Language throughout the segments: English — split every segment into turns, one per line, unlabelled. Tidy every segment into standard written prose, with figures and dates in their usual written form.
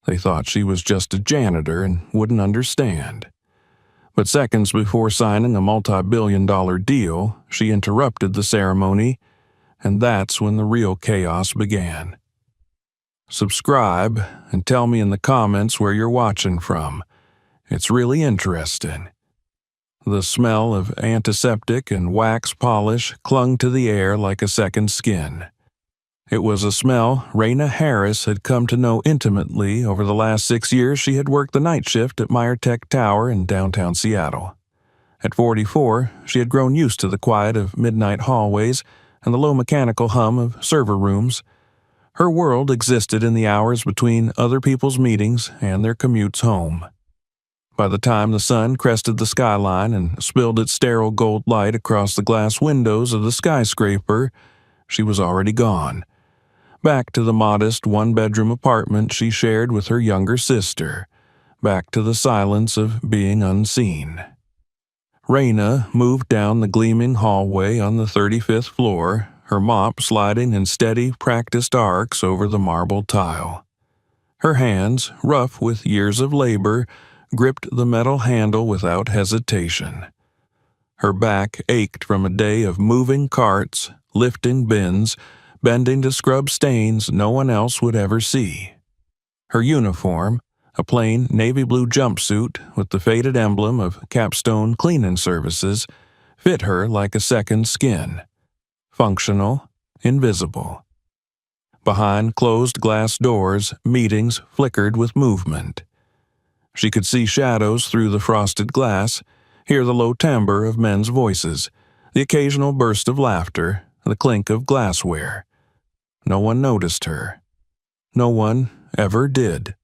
They thought she was just a janitor and wouldn't understand. But seconds before signing a multi-billion-dollar deal, she interrupted the ceremony, and that's when the real chaos began. Subscribe and tell me in the comments where you're watching from. It's really interesting. The smell of antiseptic and wax polish clung to the air like a second skin. It was a smell Raina Harris had come to know intimately over the last 6 years she had worked the night shift at Tech Tower in downtown Seattle. At 44, she had grown used to the quiet of midnight hallways and the low mechanical hum of server rooms. Her world existed in the hours between other people's meetings and their commutes home. By the time the sun crested the skyline and spilled its sterile gold light across the glass windows of the skyscraper, she was already gone. Back to the modest one-bedroom apartment she shared with her younger sister. Back to the silence of being unseen. Raina moved down the gleaming hallway on the 35th floor, her mop sliding in steady, practiced arcs over the marble tile. Her hands, rough with years of labor, gripped the metal handle without hesitation. Her back ached from a day of moving carts, lifting bins, bending to scrub stains no one else would ever see. Her uniform, a plain navy blue jumpsuit with the faded emblem of Capstone Cleaning Services, fit her like a second skin. Functional, invisible. Behind closed glass doors, meetings flickered with movement. She could see shadows through the frosted glass, hear the low timbre of men's voices, the occasional burst of laughter, the clink of glassware. No one noticed her. No one ever did.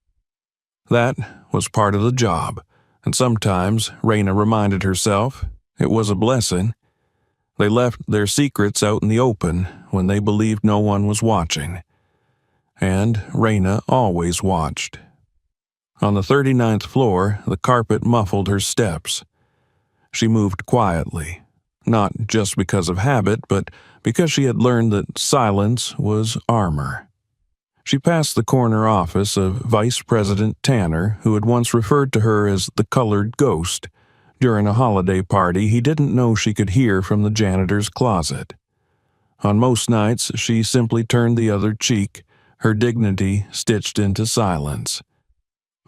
That was part of the job, and sometimes, Raina reminded herself, it was a blessing. They left their secrets out in the open when they believed no one was watching. And Raina always watched. On the 39th floor, the carpet muffled her steps. She moved quietly, not just because of habit, but because she had learned that silence was armor. She passed the corner office of Vice President Tanner, who had once referred to her as the colored ghost. During a holiday party, he didn't know she could hear from the janitor's closet. On most nights, she simply turned the other cheek, her dignity stitched into silence.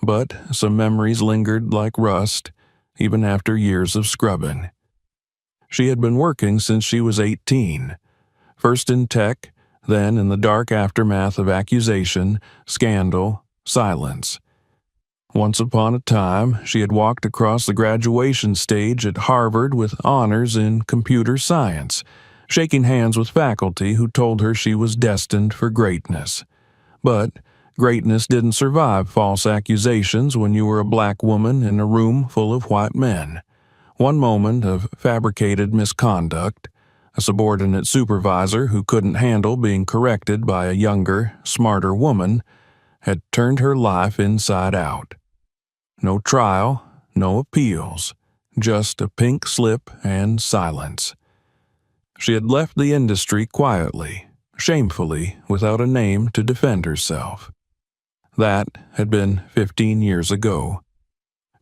But some memories lingered like rust, even after years of scrubbing. She had been working since she was 18, first in tech, then in the dark aftermath of accusation, scandal, silence. Once upon a time, she had walked across the graduation stage at Harvard with honors in computer science, shaking hands with faculty who told her she was destined for greatness. But greatness didn't survive false accusations when you were a black woman in a room full of white men. One moment of fabricated misconduct, a subordinate supervisor who couldn't handle being corrected by a younger, smarter woman, had turned her life inside out. No trial, no appeals, just a pink slip and silence. She had left the industry quietly, shamefully, without a name to defend herself. That had been 15 years ago.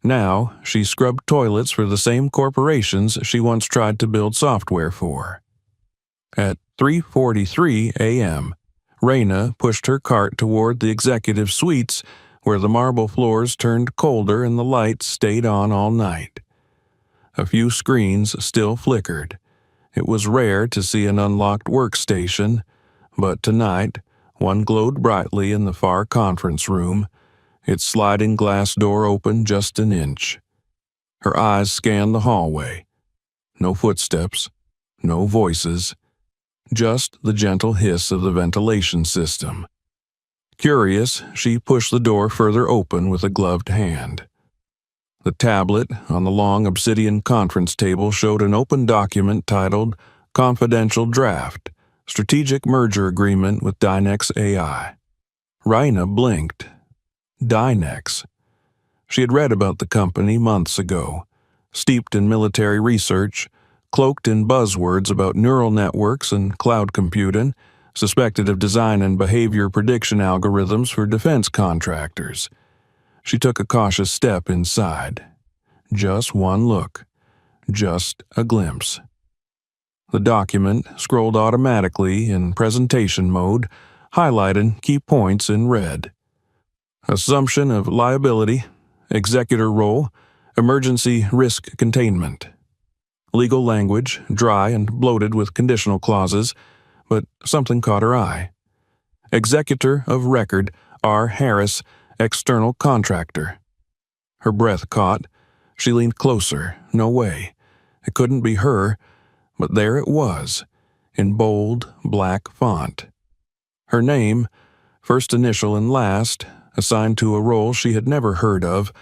Now, she scrubbed toilets for the same corporations she once tried to build software for. At 3:43 a.m., Raina pushed her cart toward the executive suites where the marble floors turned colder and the lights stayed on all night. A few screens still flickered. It was rare to see an unlocked workstation, but tonight, one glowed brightly in the far conference room, its sliding glass door open just an inch. Her eyes scanned the hallway. No footsteps, no voices, just the gentle hiss of the ventilation system. Curious, she pushed the door further open with a gloved hand. The tablet on the long obsidian conference table showed an open document titled Confidential Draft, Strategic Merger Agreement with Dynex AI. Raina blinked. Dynex. She had read about the company months ago, steeped in military research, cloaked in buzzwords about neural networks and cloud computing, suspected of design and behavior prediction algorithms for defense contractors. She took a cautious step inside. Just one look. Just a glimpse. The document scrolled automatically in presentation mode, highlighted key points in red. Assumption of liability, executor role, emergency risk containment. Legal language, dry and bloated with conditional clauses, but something caught her eye. Executor of record, R. Harris, external contractor. Her breath caught. She leaned closer. No way. It couldn't be her, but there it was, in bold, black font. Her name, first initial and last, assigned to a role she had never heard of,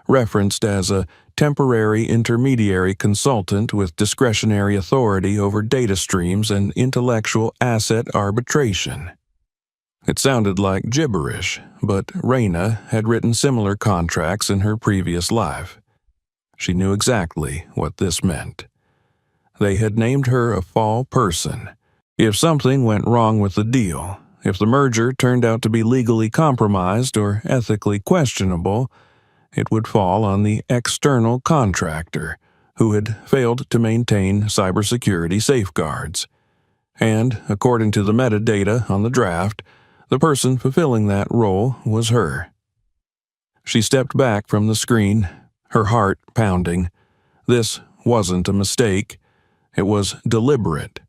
referenced as a temporary intermediary consultant with discretionary authority over data streams and intellectual asset arbitration. It sounded like gibberish, but Raina had written similar contracts in her previous life. She knew exactly what this meant. They had named her a fall person. If something went wrong with the deal, if the merger turned out to be legally compromised or ethically questionable, it would fall on the external contractor, who had failed to maintain cybersecurity safeguards. And, according to the metadata on the draft, the person fulfilling that role was her. She stepped back from the screen, her heart pounding. This wasn't a mistake. It was deliberate.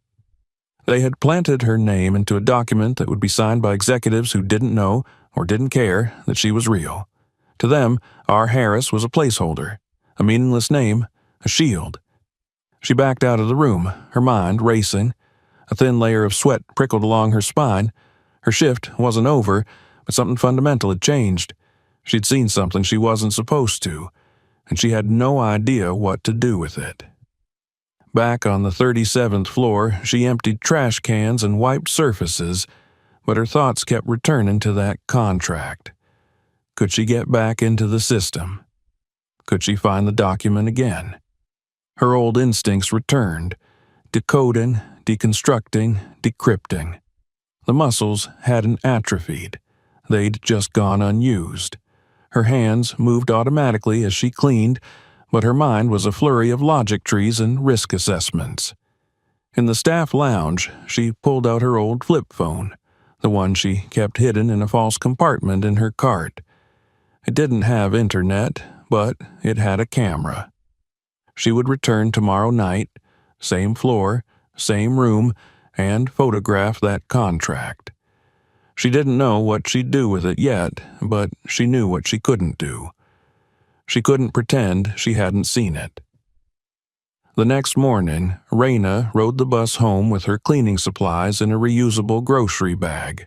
They had planted her name into a document that would be signed by executives who didn't know or didn't care that she was real. To them, R. Harris was a placeholder, a meaningless name, a shield. She backed out of the room, her mind racing. A thin layer of sweat prickled along her spine. Her shift wasn't over, but something fundamental had changed. She'd seen something she wasn't supposed to, and she had no idea what to do with it. Back on the 37th floor, she emptied trash cans and wiped surfaces, but her thoughts kept returning to that contract. Could she get back into the system? Could she find the document again? Her old instincts returned, decoding, deconstructing, decrypting. The muscles hadn't atrophied. They'd just gone unused. Her hands moved automatically as she cleaned, but her mind was a flurry of logic trees and risk assessments. In the staff lounge, she pulled out her old flip phone, the one she kept hidden in a false compartment in her cart. It didn't have internet, but it had a camera. She would return tomorrow night, same floor, same room, and photograph that contract. She didn't know what she'd do with it yet, but she knew what she couldn't do. She couldn't pretend she hadn't seen it. The next morning, Raina rode the bus home with her cleaning supplies in a reusable grocery bag.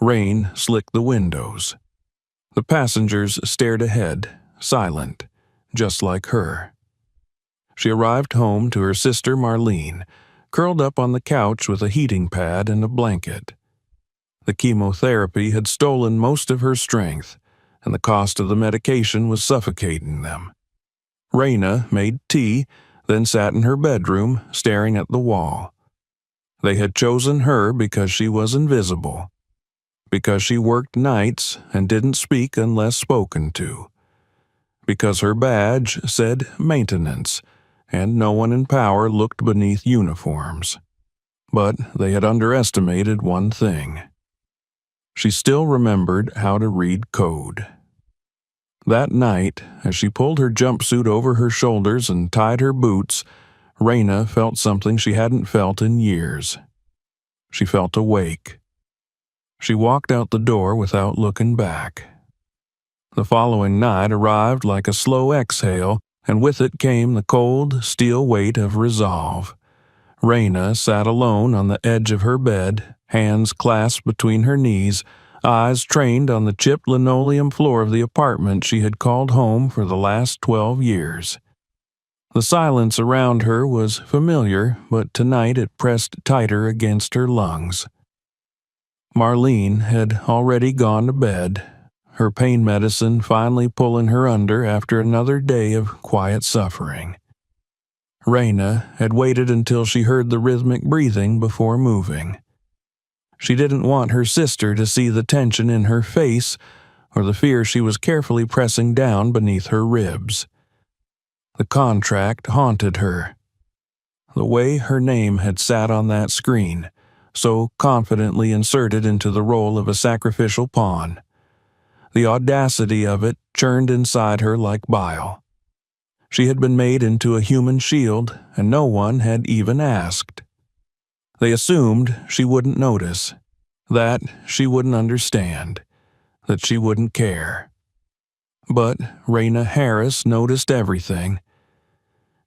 Rain slicked the windows. The passengers stared ahead, silent, just like her. She arrived home to her sister Marlene, curled up on the couch with a heating pad and a blanket. The chemotherapy had stolen most of her strength, and the cost of the medication was suffocating them. Raina made tea, then sat in her bedroom, staring at the wall. They had chosen her because she was invisible, because she worked nights and didn't speak unless spoken to, because her badge said maintenance, and no one in power looked beneath uniforms. But they had underestimated one thing. She still remembered how to read code. That night, as she pulled her jumpsuit over her shoulders and tied her boots, Raina felt something she hadn't felt in years. She felt awake. She walked out the door without looking back. The following night arrived like a slow exhale, and with it came the cold, steel weight of resolve. Raina sat alone on the edge of her bed, hands clasped between her knees, eyes trained on the chipped linoleum floor of the apartment she had called home for the last 12 years. The silence around her was familiar, but tonight it pressed tighter against her lungs. Marlene had already gone to bed, her pain medicine finally pulling her under after another day of quiet suffering. Raina had waited until she heard the rhythmic breathing before moving. She didn't want her sister to see the tension in her face or the fear she was carefully pressing down beneath her ribs. The contract haunted her. The way her name had sat on that screen, so confidently inserted into the role of a sacrificial pawn. The audacity of it churned inside her like bile. She had been made into a human shield, and no one had even asked. They assumed she wouldn't notice, that she wouldn't understand, that she wouldn't care. But Raina Harris noticed everything.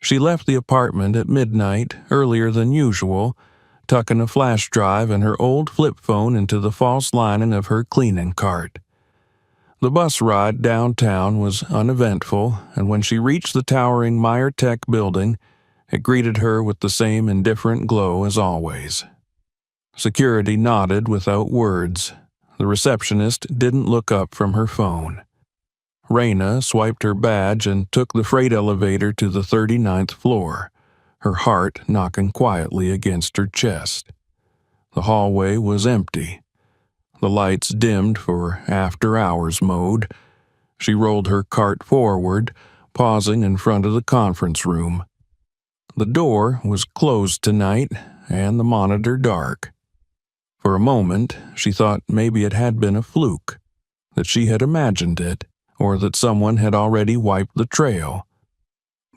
She left the apartment at midnight, earlier than usual, tucking a flash drive and her old flip phone into the false lining of her cleaning cart. The bus ride downtown was uneventful, and when she reached the towering Meyer Tech building, it greeted her with the same indifferent glow as always. Security nodded without words. The receptionist didn't look up from her phone. Raina swiped her badge and took the freight elevator to the 39th floor, her heart knocking quietly against her chest. The hallway was empty. The lights dimmed for after-hours mode. She rolled her cart forward, pausing in front of the conference room. The door was closed tonight, and the monitor dark. For a moment, she thought maybe it had been a fluke, that she had imagined it, or that someone had already wiped the trail.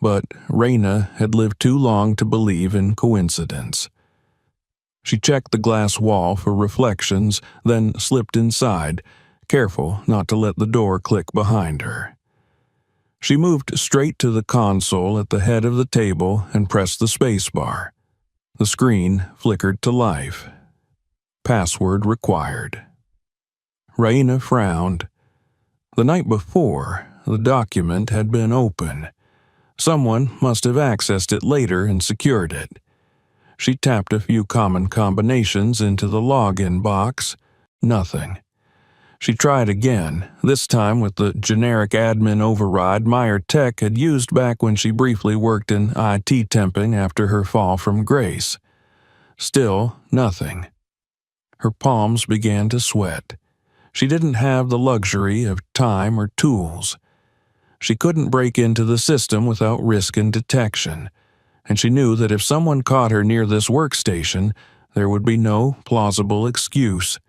But Raina had lived too long to believe in coincidence. She checked the glass wall for reflections, then slipped inside, careful not to let the door click behind her. She moved straight to the console at the head of the table and pressed the spacebar. The screen flickered to life. Password required. Raina frowned. The night before, the document had been open. Someone must have accessed it later and secured it. She tapped a few common combinations into the login box. Nothing. She tried again, this time with the generic admin override Meyer Tech had used back when she briefly worked in IT temping after her fall from grace. Still nothing. Her palms began to sweat. She didn't have the luxury of time or tools. She couldn't break into the system without risking detection, and she knew that if someone caught her near this workstation, there would be no plausible excuse.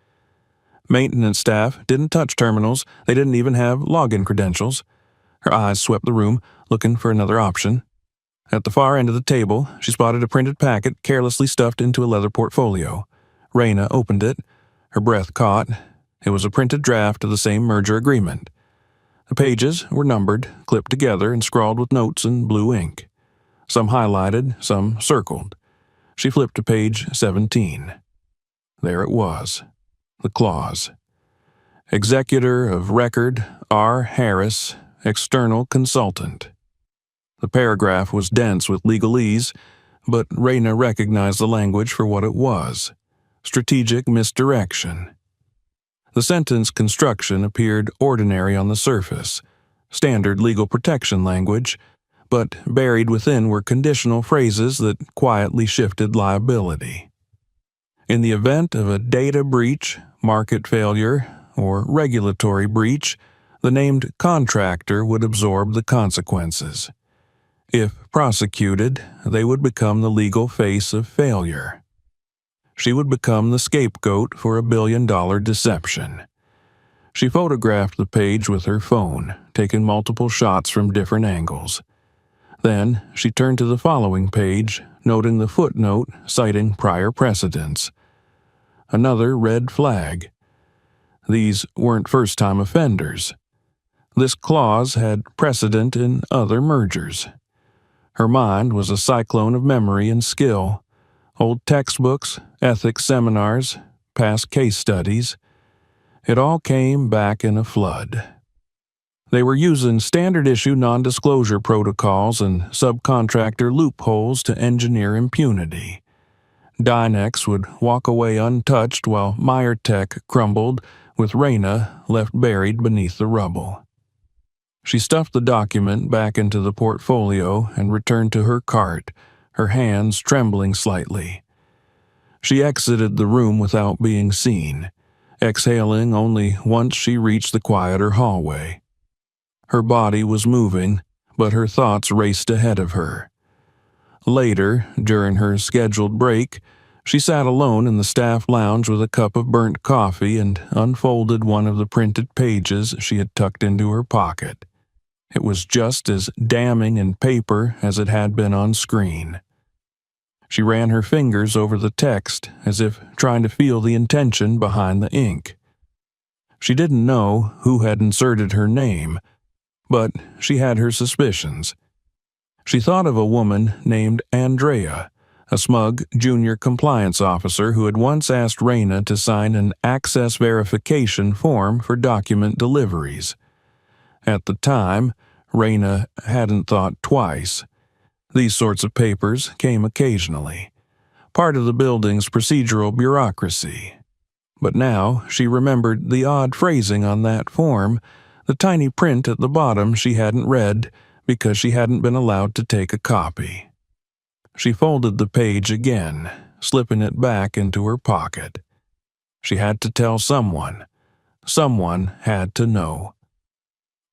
Maintenance staff didn't touch terminals. They didn't even have login credentials. Her eyes swept the room, looking for another option. At the far end of the table, she spotted a printed packet carelessly stuffed into a leather portfolio. Raina opened it. Her breath caught. It was a printed draft of the same merger agreement. The pages were numbered, clipped together, and scrawled with notes in blue ink. Some highlighted, some circled. She flipped to page 17. There it was. The clause. Executor of record, R. Harris, external consultant. The paragraph was dense with legalese, but Raina recognized the language for what it was. Strategic misdirection. The sentence construction appeared ordinary on the surface, standard legal protection language, but buried within were conditional phrases that quietly shifted liability. In the event of a data breach, market failure, or regulatory breach, the named contractor would absorb the consequences. If prosecuted, they would become the legal face of failure. She would become the scapegoat for a billion-dollar deception. She photographed the page with her phone, taking multiple shots from different angles. Then she turned to the following page, noting the footnote citing prior precedents. Another red flag. These weren't first-time offenders. This clause had precedent in other mergers. Her mind was a cyclone of memory and skill. Old textbooks, ethics seminars, past case studies. It all came back in a flood. They were using standard-issue non-disclosure protocols and subcontractor loopholes to engineer impunity. Dynex would walk away untouched while Meyer Tech crumbled, with Raina left buried beneath the rubble. She stuffed the document back into the portfolio and returned to her cart, her hands trembling slightly. She exited the room without being seen, exhaling only once she reached the quieter hallway. Her body was moving, but her thoughts raced ahead of her. Later, during her scheduled break, she sat alone in the staff lounge with a cup of burnt coffee and unfolded one of the printed pages she had tucked into her pocket. It was just as damning in paper as it had been on screen. She ran her fingers over the text as if trying to feel the intention behind the ink. She didn't know who had inserted her name, but she had her suspicions. She thought of a woman named Andrea, a smug junior compliance officer who had once asked Raina to sign an access verification form for document deliveries. At the time, Raina hadn't thought twice. These sorts of papers came occasionally, part of the building's procedural bureaucracy. But now she remembered the odd phrasing on that form, the tiny print at the bottom she hadn't read because she hadn't been allowed to take a copy. She folded the page again, slipping it back into her pocket. She had to tell someone. Someone had to know.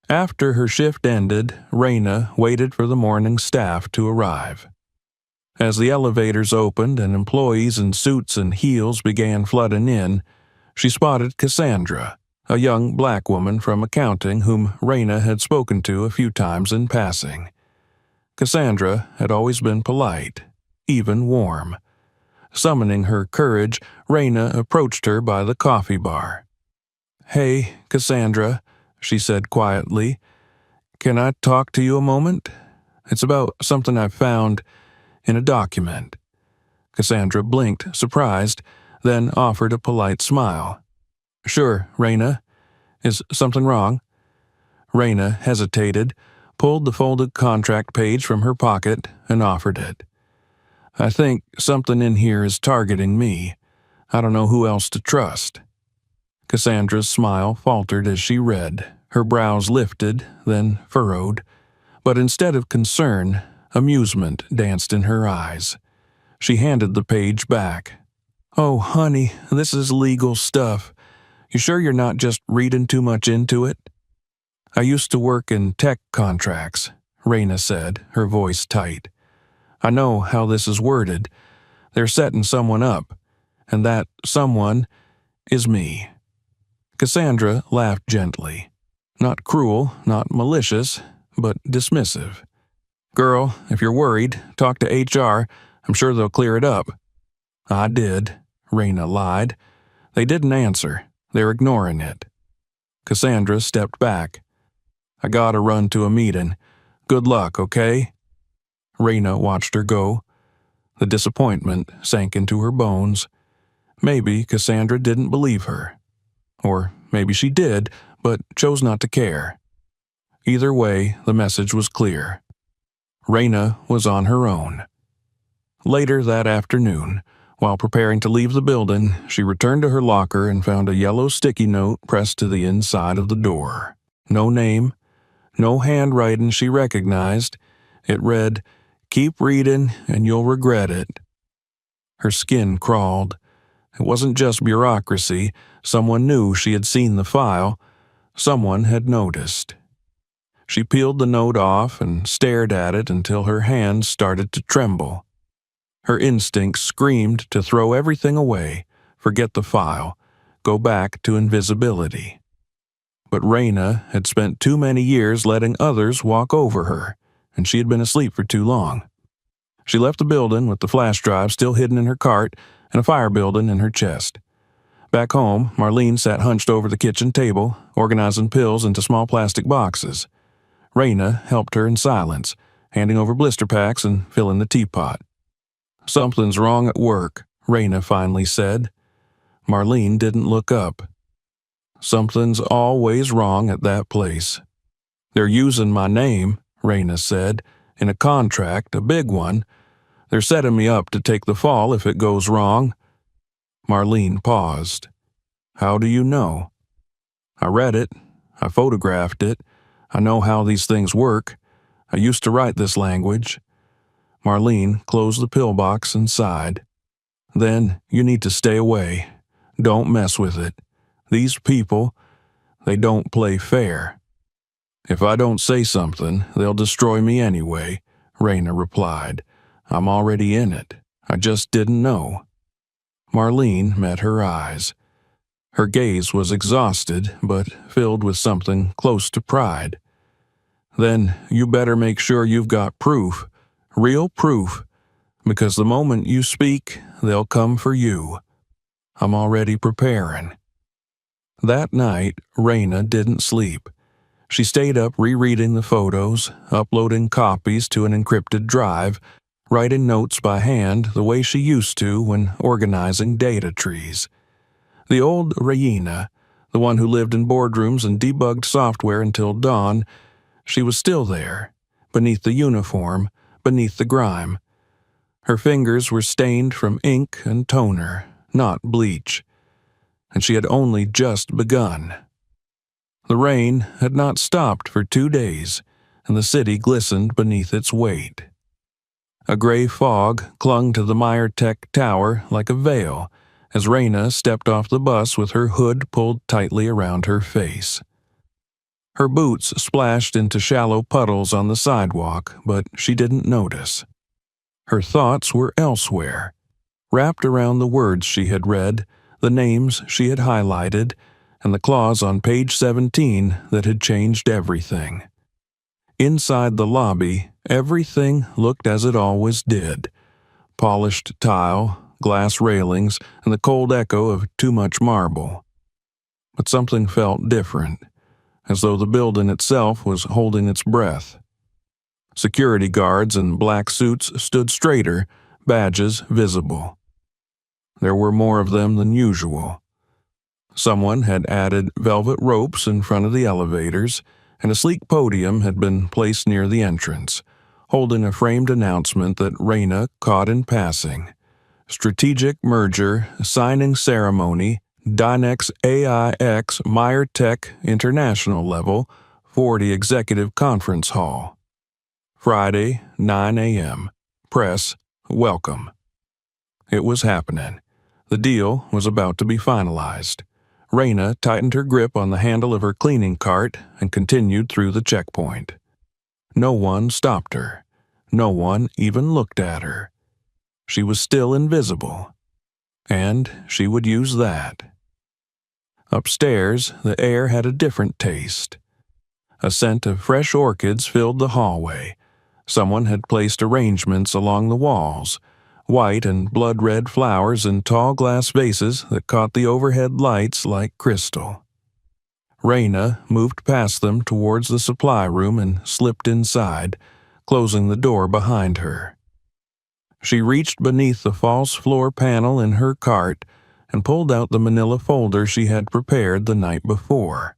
After her shift ended, Raina waited for the morning staff to arrive. As the elevators opened and employees in suits and heels began flooding in, she spotted Cassandra, a young black woman from accounting whom Raina had spoken to a few times in passing. Cassandra had always been polite, even warm. Summoning her courage, Raina approached her by the coffee bar. "Hey, Cassandra," she said quietly. "Can I talk to you a moment? It's about something I found in a document." Cassandra blinked, surprised, then offered a polite smile. "Sure, Raina. Is something wrong?" Raina hesitated, pulled the folded contract page from her pocket, and offered it. "I think something in here is targeting me. I don't know who else to trust." Cassandra's smile faltered as she read, her brows lifted, then furrowed. But instead of concern, amusement danced in her eyes. She handed the page back. "Oh, honey, this is legal stuff. You sure you're not just reading too much into it?" "I used to work in tech contracts," Raina said, her voice tight. "I know how this is worded. They're setting someone up, and that someone is me." Cassandra laughed gently. Not cruel, not malicious, but dismissive. "Girl, if you're worried, talk to HR. I'm sure they'll clear it up." "I did," Raina lied. "They didn't answer. They're ignoring it." Cassandra stepped back. "I gotta run to a meeting. Good luck, okay?" Raina watched her go. The disappointment sank into her bones. Maybe Cassandra didn't believe her. Or maybe she did, but chose not to care. Either way, the message was clear. Raina was on her own. Later that afternoon, while preparing to leave the building, she returned to her locker and found a yellow sticky note pressed to the inside of the door. No name, no handwriting she recognized. It read, "Keep reading and you'll regret it." Her skin crawled. It wasn't just bureaucracy. Someone knew she had seen the file. Someone had noticed. She peeled the note off and stared at it until her hands started to tremble. Her instincts screamed to throw everything away, forget the file, go back to invisibility. But Raina had spent too many years letting others walk over her, and she had been asleep for too long. She left the building with the flash drive still hidden in her cart and a fire building in her chest. Back home, Marlene sat hunched over the kitchen table, organizing pills into small plastic boxes. Raina helped her in silence, handing over blister packs and filling the teapot. "Something's wrong at work," Raina finally said. Marlene didn't look up. "Something's always wrong at that place. They're using my name," Raina said, "in a contract, a big one. They're setting me up to take the fall if it goes wrong." Marlene paused. "How do you know?" "I read it. I photographed it. I know how these things work. I used to write this language." Marlene closed the pillbox and sighed. "Then you need to stay away. Don't mess with it. These people, they don't play fair. If I don't say something, they'll destroy me anyway, Raina replied. I'm already in it. I just didn't know. Marlene met her eyes. Her gaze was exhausted, but filled with something close to pride. Then you better make sure you've got proof, real proof, because the moment you speak, they'll come for you. I'm already preparing. That night, Raina didn't sleep. She stayed up rereading the photos, uploading copies to an encrypted drive, writing notes by hand the way she used to when organizing data trees. The old Raina, the one who lived in boardrooms and debugged software until dawn, she was still there, beneath the uniform, beneath the grime. Her fingers were stained from ink and toner, not bleach, and she had only just begun. The rain had not stopped for 2 days, and the city glistened beneath its weight. A gray fog clung to the Meyertech tower like a veil as Raina stepped off the bus with her hood pulled tightly around her face. Her boots splashed into shallow puddles on the sidewalk, but she didn't notice. Her thoughts were elsewhere, wrapped around the words she had read, the names she had highlighted, and the clause on page 17 that had changed everything. Inside the lobby, everything looked as it always did. Polished tile, glass railings, and the cold echo of too much marble. But something felt different, as though the building itself was holding its breath. Security guards in black suits stood straighter, badges visible. There were more of them than usual. Someone had added velvet ropes in front of the elevators, and a sleek podium had been placed near the entrance, holding a framed announcement that Raina caught in passing. Strategic Merger Signing Ceremony, Dynex AIX Meyertech International Level, 40 Executive Conference Hall. Friday, 9 a.m. Press, welcome. It was happening. The deal was about to be finalized. Raina tightened her grip on the handle of her cleaning cart and continued through the checkpoint. No one stopped her. No one even looked at her. She was still invisible. And she would use that. Upstairs, the air had a different taste. A scent of fresh orchids filled the hallway. Someone had placed arrangements along the walls, white and blood-red flowers in tall glass vases that caught the overhead lights like crystal. Raina moved past them towards the supply room and slipped inside, closing the door behind her. She reached beneath the false floor panel in her cart and pulled out the manila folder she had prepared the night before.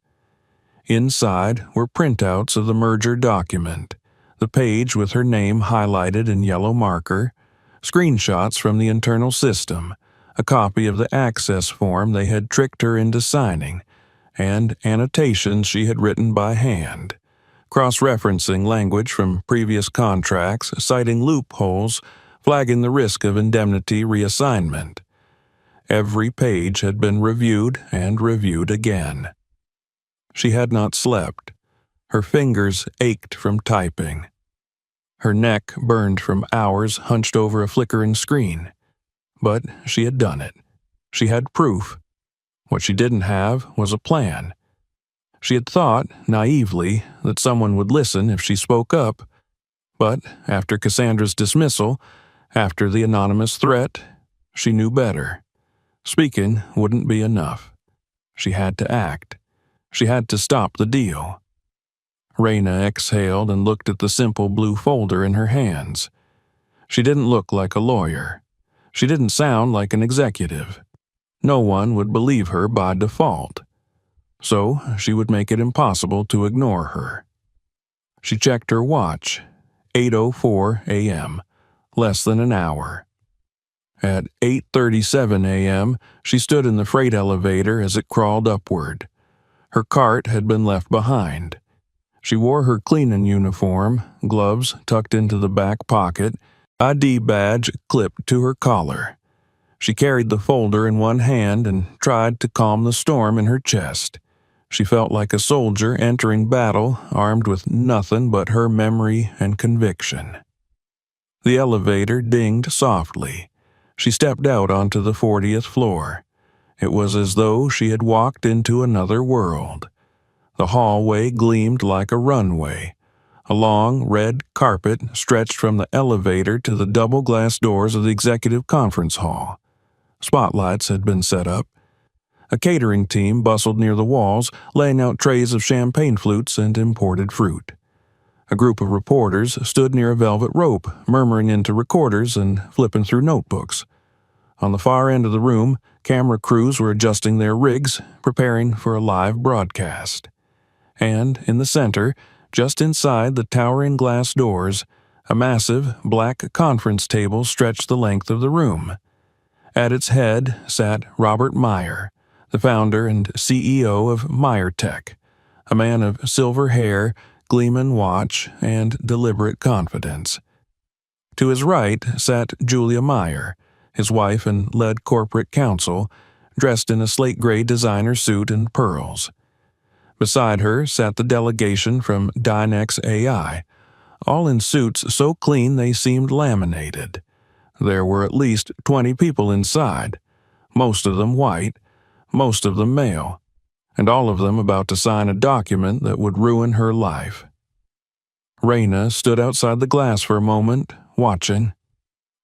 Inside were printouts of the merger document, the page with her name highlighted in yellow marker, screenshots from the internal system, a copy of the access form they had tricked her into signing, and annotations she had written by hand, cross-referencing language from previous contracts, citing loopholes, flagging the risk of indemnity reassignment. Every page had been reviewed and reviewed again. She had not slept. Her fingers ached from typing. Her neck burned from hours hunched over a flickering screen. But she had done it. She had proof. What she didn't have was a plan. She had thought, naively, that someone would listen if she spoke up, but after Cassandra's dismissal, after the anonymous threat, she knew better. Speaking wouldn't be enough. She had to act. She had to stop the deal. Raina exhaled and looked at the simple blue folder in her hands. She didn't look like a lawyer. She didn't sound like an executive. No one would believe her by default. So she would make it impossible to ignore her. She checked her watch. 8:04 a.m. Less than an hour. At 8:37 a.m., she stood in the freight elevator as it crawled upward. Her cart had been left behind. She wore her cleaning uniform, gloves tucked into the back pocket, ID badge clipped to her collar. She carried the folder in one hand and tried to calm the storm in her chest. She felt like a soldier entering battle, armed with nothing but her memory and conviction. The elevator dinged softly. She stepped out onto the 40th floor. It was as though she had walked into another world. The hallway gleamed like a runway. A long, red carpet stretched from the elevator to the double-glass doors of the executive conference hall. Spotlights had been set up. A catering team bustled near the walls, laying out trays of champagne flutes and imported fruit. A group of reporters stood near a velvet rope, murmuring into recorders and flipping through notebooks. On the far end of the room, camera crews were adjusting their rigs, preparing for a live broadcast. And in the center, just inside the towering glass doors, a massive black conference table stretched the length of the room. At its head sat Robert Meyer, the founder and CEO of Meyer Tech, a man of silver hair, gleaming watch, and deliberate confidence. To his right sat Julia Meyer, his wife and lead corporate counsel, dressed in a slate-gray designer suit and pearls. Beside her sat the delegation from Dynex AI, all in suits so clean they seemed laminated. There were at least 20 people inside, most of them white, most of them male, and all of them about to sign a document that would ruin her life. Raina stood outside the glass for a moment, watching.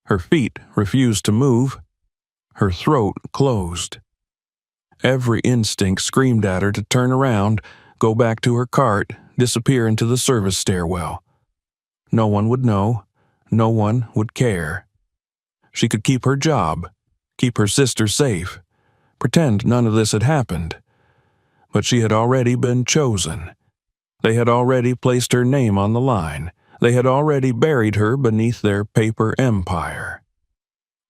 Her feet refused to move. Her throat closed. Every instinct screamed at her to turn around, go back to her cart, disappear into the service stairwell. No one would know. No one would care. She could keep her job, keep her sister safe, pretend none of this had happened. But she had already been chosen. They had already placed her name on the line. They had already buried her beneath their paper empire.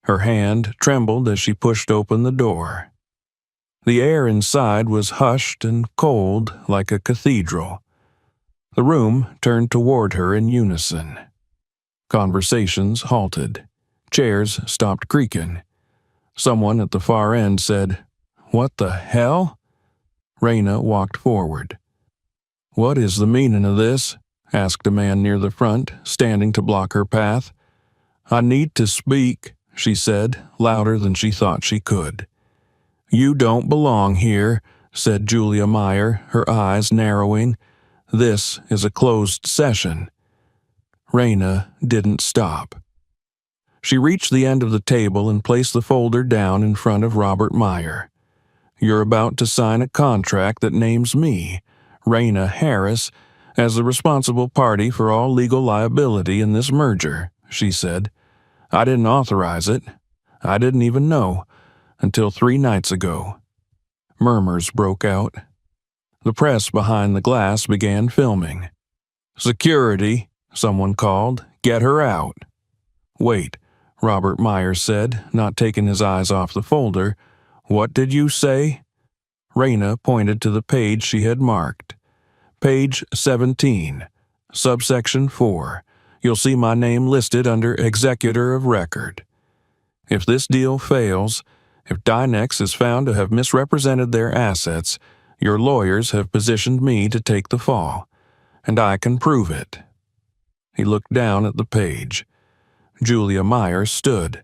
Her hand trembled as she pushed open the door. The air inside was hushed and cold like a cathedral. The room turned toward her in unison. Conversations halted. Chairs stopped creaking. Someone at the far end said, "What the hell?" Raina walked forward. "What is the meaning of this?" asked a man near the front, standing to block her path. "I need to speak," she said, louder than she thought she could. "You don't belong here," said Julia Meyer, her eyes narrowing. "This is a closed session." Raina didn't stop. She reached the end of the table and placed the folder down in front of Robert Meyer. "You're about to sign a contract that names me, Raina Harris, as the responsible party for all legal liability in this merger," she said. "I didn't authorize it. I didn't even know. Until 3 nights ago." Murmurs broke out. The press behind the glass began filming. "Security," someone called. "Get her out." "Wait," Robert Meyer said, not taking his eyes off the folder. "What did you say?" Raina pointed to the page she had marked. "Page 17, subsection 4. You'll see my name listed under Executor of Record. If this deal fails, if Dynex is found to have misrepresented their assets, your lawyers have positioned me to take the fall, and I can prove it." He looked down at the page. Julia Meyer stood.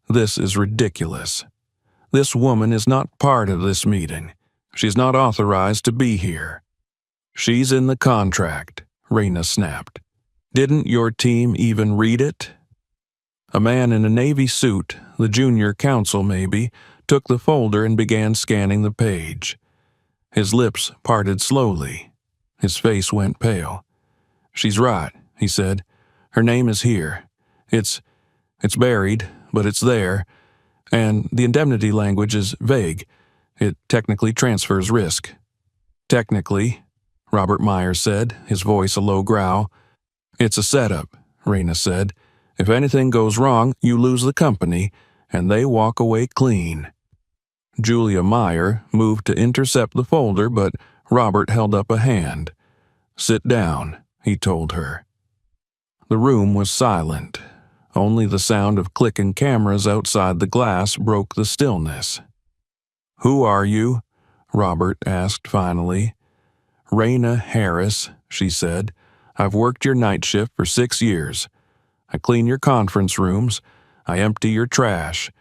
"This is ridiculous. This woman is not part of this meeting. She's not authorized to be here." "She's in the contract," Raina snapped. "Didn't your team even read it?" A man in a navy suit, the junior counsel maybe, took the folder and began scanning the page. His lips parted slowly. His face went pale. "She's right," he said. "Her name is here. It's buried, but it's there. And the indemnity language is vague. It technically transfers risk." "Technically," Robert Meyer said, his voice a low growl. "It's a setup," Raina said. "If anything goes wrong, you lose the company, and they walk away clean." Julia Meyer moved to intercept the folder, but Robert held up a hand. "Sit down," he told her. The room was silent. Only the sound of clicking cameras outside the glass broke the stillness. "Who are you?" Robert asked finally. "Raina Harris," she said. "I've worked your night shift for 6 years. I clean your conference rooms. I empty your trash.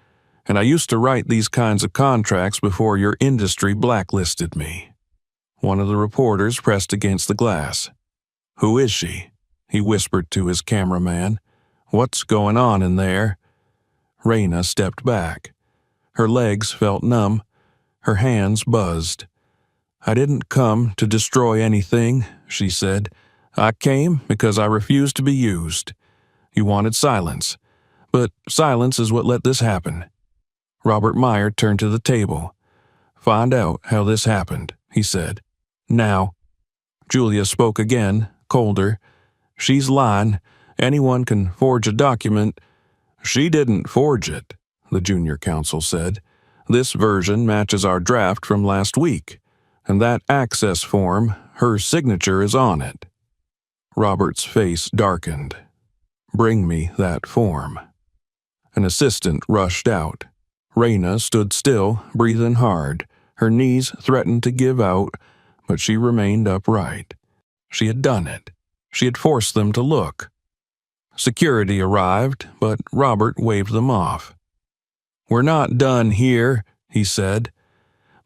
And I used to write these kinds of contracts before your industry blacklisted me." One of the reporters pressed against the glass. "Who is she?" he whispered to his cameraman. "What's going on in there?" Raina stepped back. Her legs felt numb. Her hands buzzed. "I didn't come to destroy anything," she said. "I came because I refused to be used. You wanted silence. But silence is what let this happen." Robert Meyer turned to the table. "Find out how this happened," he said. "Now." Julia spoke again, colder. "She's lying. Anyone can forge a document." "She didn't forge it," the junior counsel said. "This version matches our draft from last week, and that access form, her signature is on it." Robert's face darkened. "Bring me that form." An assistant rushed out. Raina stood still, breathing hard. Her knees threatened to give out, but she remained upright. She had done it. She had forced them to look. Security arrived, but Robert waved them off. "We're not done here," he said.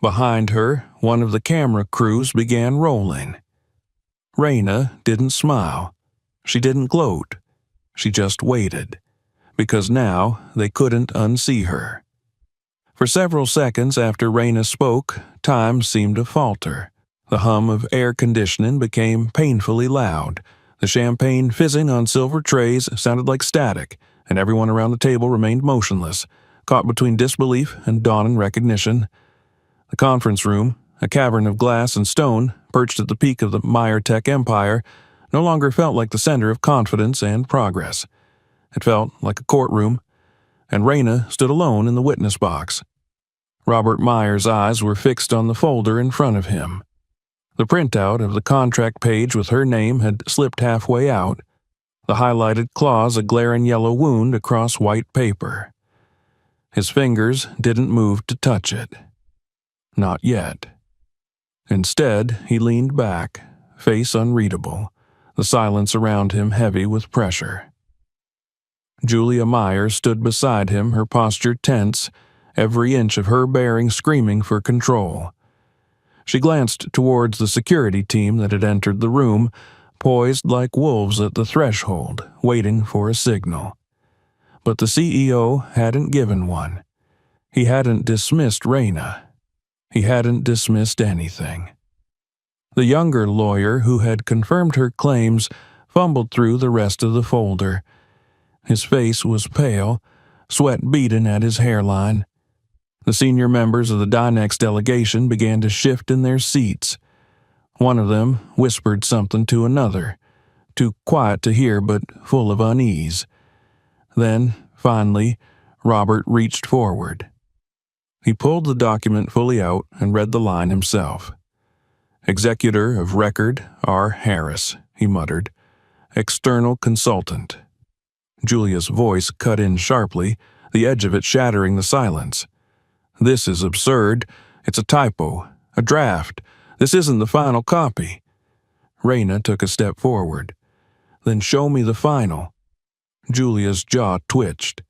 Behind her, one of the camera crews began rolling. Raina didn't smile. She didn't gloat. She just waited, because now they couldn't unsee her. For several seconds after Raina spoke, time seemed to falter. The hum of air conditioning became painfully loud. The champagne fizzing on silver trays sounded like static, and everyone around the table remained motionless, caught between disbelief and dawning recognition. The conference room, a cavern of glass and stone, perched at the peak of the Meyer Tech empire, no longer felt like the center of confidence and progress. It felt like a courtroom, and Raina stood alone in the witness box. Robert Meyer's eyes were fixed on the folder in front of him. The printout of the contract page with her name had slipped halfway out, the highlighted clause a glaring yellow wound across white paper. His fingers didn't move to touch it. Not yet. Instead, he leaned back, face unreadable, the silence around him heavy with pressure. Julia Meyer stood beside him, her posture tense, every inch of her bearing screaming for control. She glanced towards the security team that had entered the room, poised like wolves at the threshold, waiting for a signal. But the CEO hadn't given one. He hadn't dismissed Raina. He hadn't dismissed anything. The younger lawyer who had confirmed her claims fumbled through the rest of the folder. His face was pale, sweat beading at his hairline. The senior members of the Dynex delegation began to shift in their seats. One of them whispered something to another, too quiet to hear but full of unease. Then, finally, Robert reached forward. He pulled the document fully out and read the line himself. "Executor of Record R. Harris," he muttered. "External consultant." Julia's voice cut in sharply, the edge of it shattering the silence. "This is absurd. It's a typo, a draft. This isn't the final copy." Raina took a step forward. "Then show me the final." Julia's jaw twitched.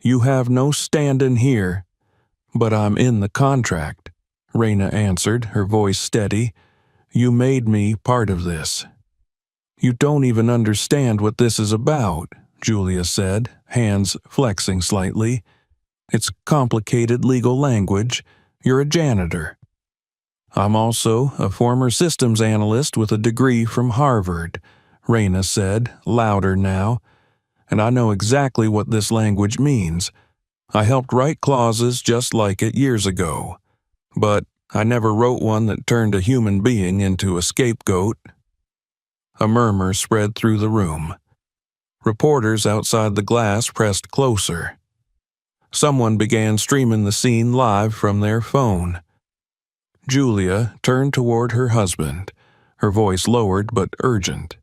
"You have no stand-in here." "But I'm in the contract," Raina answered, her voice steady. "You made me part of this." "You don't even understand what this is about," Julia said, hands flexing slightly. "It's complicated legal language. You're a janitor." "I'm also a former systems analyst with a degree from Harvard," Raina said, louder now. "And I know exactly what this language means. I helped write clauses just like it years ago. But I never wrote one that turned a human being into a scapegoat." A murmur spread through the room. Reporters outside the glass pressed closer. Someone began streaming the scene live from their phone. Julia turned toward her husband, her voice lowered but urgent.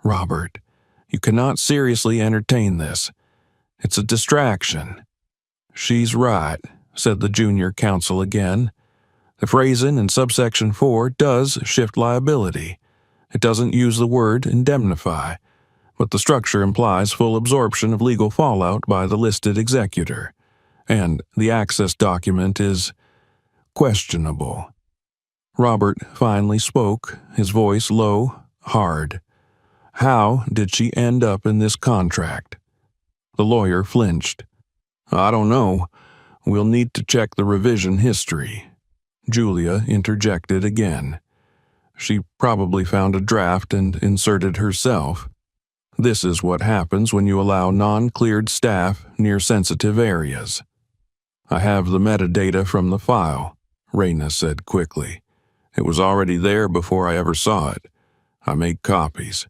"Robert, you cannot seriously entertain this. It's a distraction." "She's right," said the junior counsel again. "The phrasing in subsection 4 does shift liability. It doesn't use the word indemnify, but the structure implies full absorption of legal fallout by the listed executor, and the access document is questionable." Robert finally spoke, his voice low, hard. "How did she end up in this contract?" The lawyer flinched. "I don't know. We'll need to check the revision history." Julia interjected again. "She probably found a draft and inserted herself. This is what happens when you allow non-cleared staff near sensitive areas." "I have the metadata from the file," Reyna said quickly. "It was already there before I ever saw it. I made copies.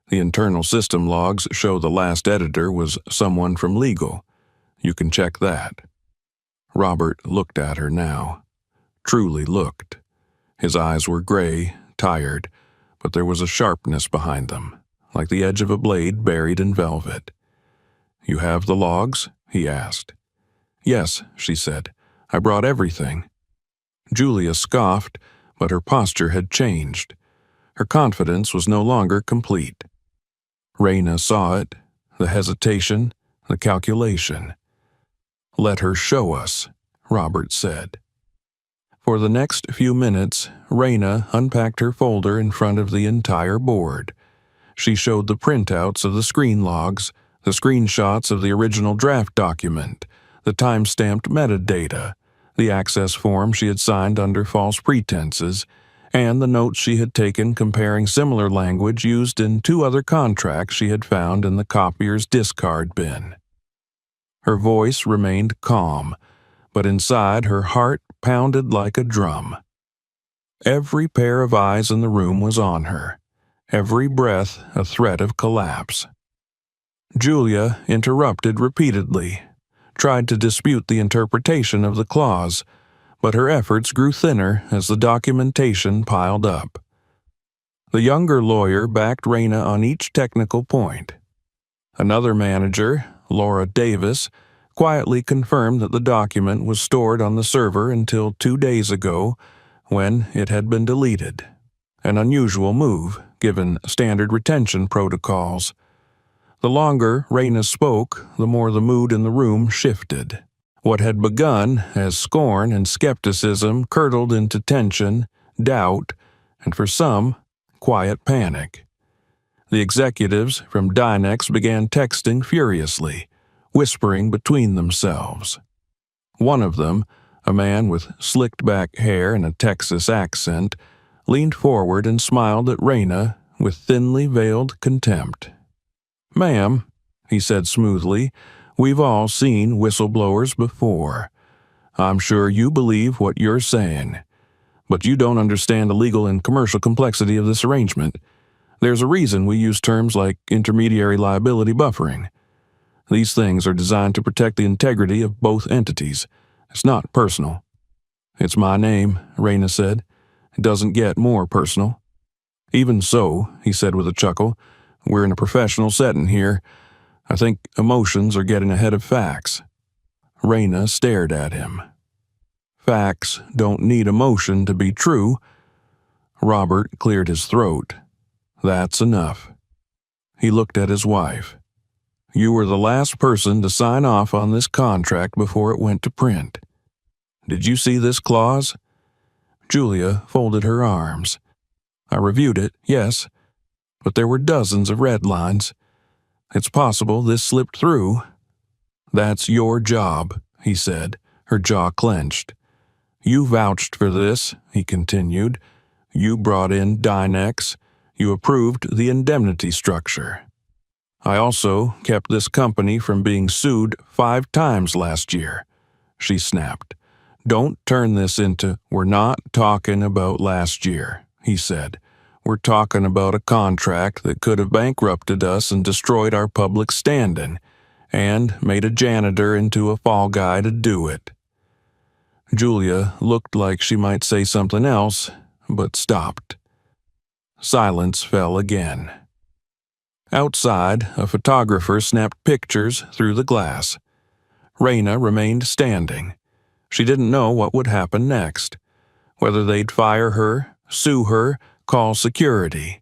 The internal system logs show the last editor was someone from legal. You can check that." Robert looked at her now. Truly looked. His eyes were gray, tired, but there was a sharpness behind them, like the edge of a blade buried in velvet. "You have the logs?" he asked. "Yes," she said. "I brought everything." Julia scoffed, but her posture had changed. Her confidence was no longer complete. Reyna saw it, the hesitation, the calculation. "Let her show us," Robert said. For the next few minutes, Reyna unpacked her folder in front of the entire board. She showed the printouts of the screen logs, the screenshots of the original draft document, the time-stamped metadata, the access form she had signed under false pretenses, and the notes she had taken comparing similar language used in 2 other contracts she had found in the copier's discard bin. Her voice remained calm, but inside her heart pounded like a drum. Every pair of eyes in the room was on her, every breath a threat of collapse. Julia interrupted repeatedly, tried to dispute the interpretation of the clause, but her efforts grew thinner as the documentation piled up. The younger lawyer backed Reyna on each technical point. Another manager, Laura Davis, quietly confirmed that the document was stored on the server until 2 days ago, when it had been deleted. An unusual move, given standard retention protocols. The longer Reyna spoke, the more the mood in the room shifted. What had begun as scorn and skepticism curdled into tension, doubt, and for some, quiet panic. The executives from Dynex began texting furiously, whispering between themselves. One of them, a man with slicked-back hair and a Texas accent, leaned forward and smiled at Reyna with thinly veiled contempt. "Ma'am," he said smoothly, "we've all seen whistleblowers before. I'm sure you believe what you're saying. But you don't understand the legal and commercial complexity of this arrangement. There's a reason we use terms like intermediary liability buffering. These things are designed to protect the integrity of both entities. It's not personal." "It's my name," Reyna said. "It doesn't get more personal." "Even so," he said with a chuckle, "we're in a professional setting here. I think emotions are getting ahead of facts." Reyna stared at him. "Facts don't need emotion to be true." Robert cleared his throat. "That's enough." He looked at his wife. "You were the last person to sign off on this contract before it went to print. Did you see this clause?" Julia folded her arms. "I reviewed it, yes, but there were dozens of red lines. It's possible this slipped through." "That's your job," he said, her jaw clenched. "You vouched for this," he continued. "You brought in Dynex. You approved the indemnity structure. I also kept this company from being sued 5 times last year," she snapped. "Don't turn this into, 'We're not talking about last year,'" he said. "We're talking about a contract that could have bankrupted us and destroyed our public standing, and made a janitor into a fall guy to do it." Julia looked like she might say something else, but stopped. Silence fell again. Outside, a photographer snapped pictures through the glass. Raina remained standing. She didn't know what would happen next, whether they'd fire her, sue her, call security.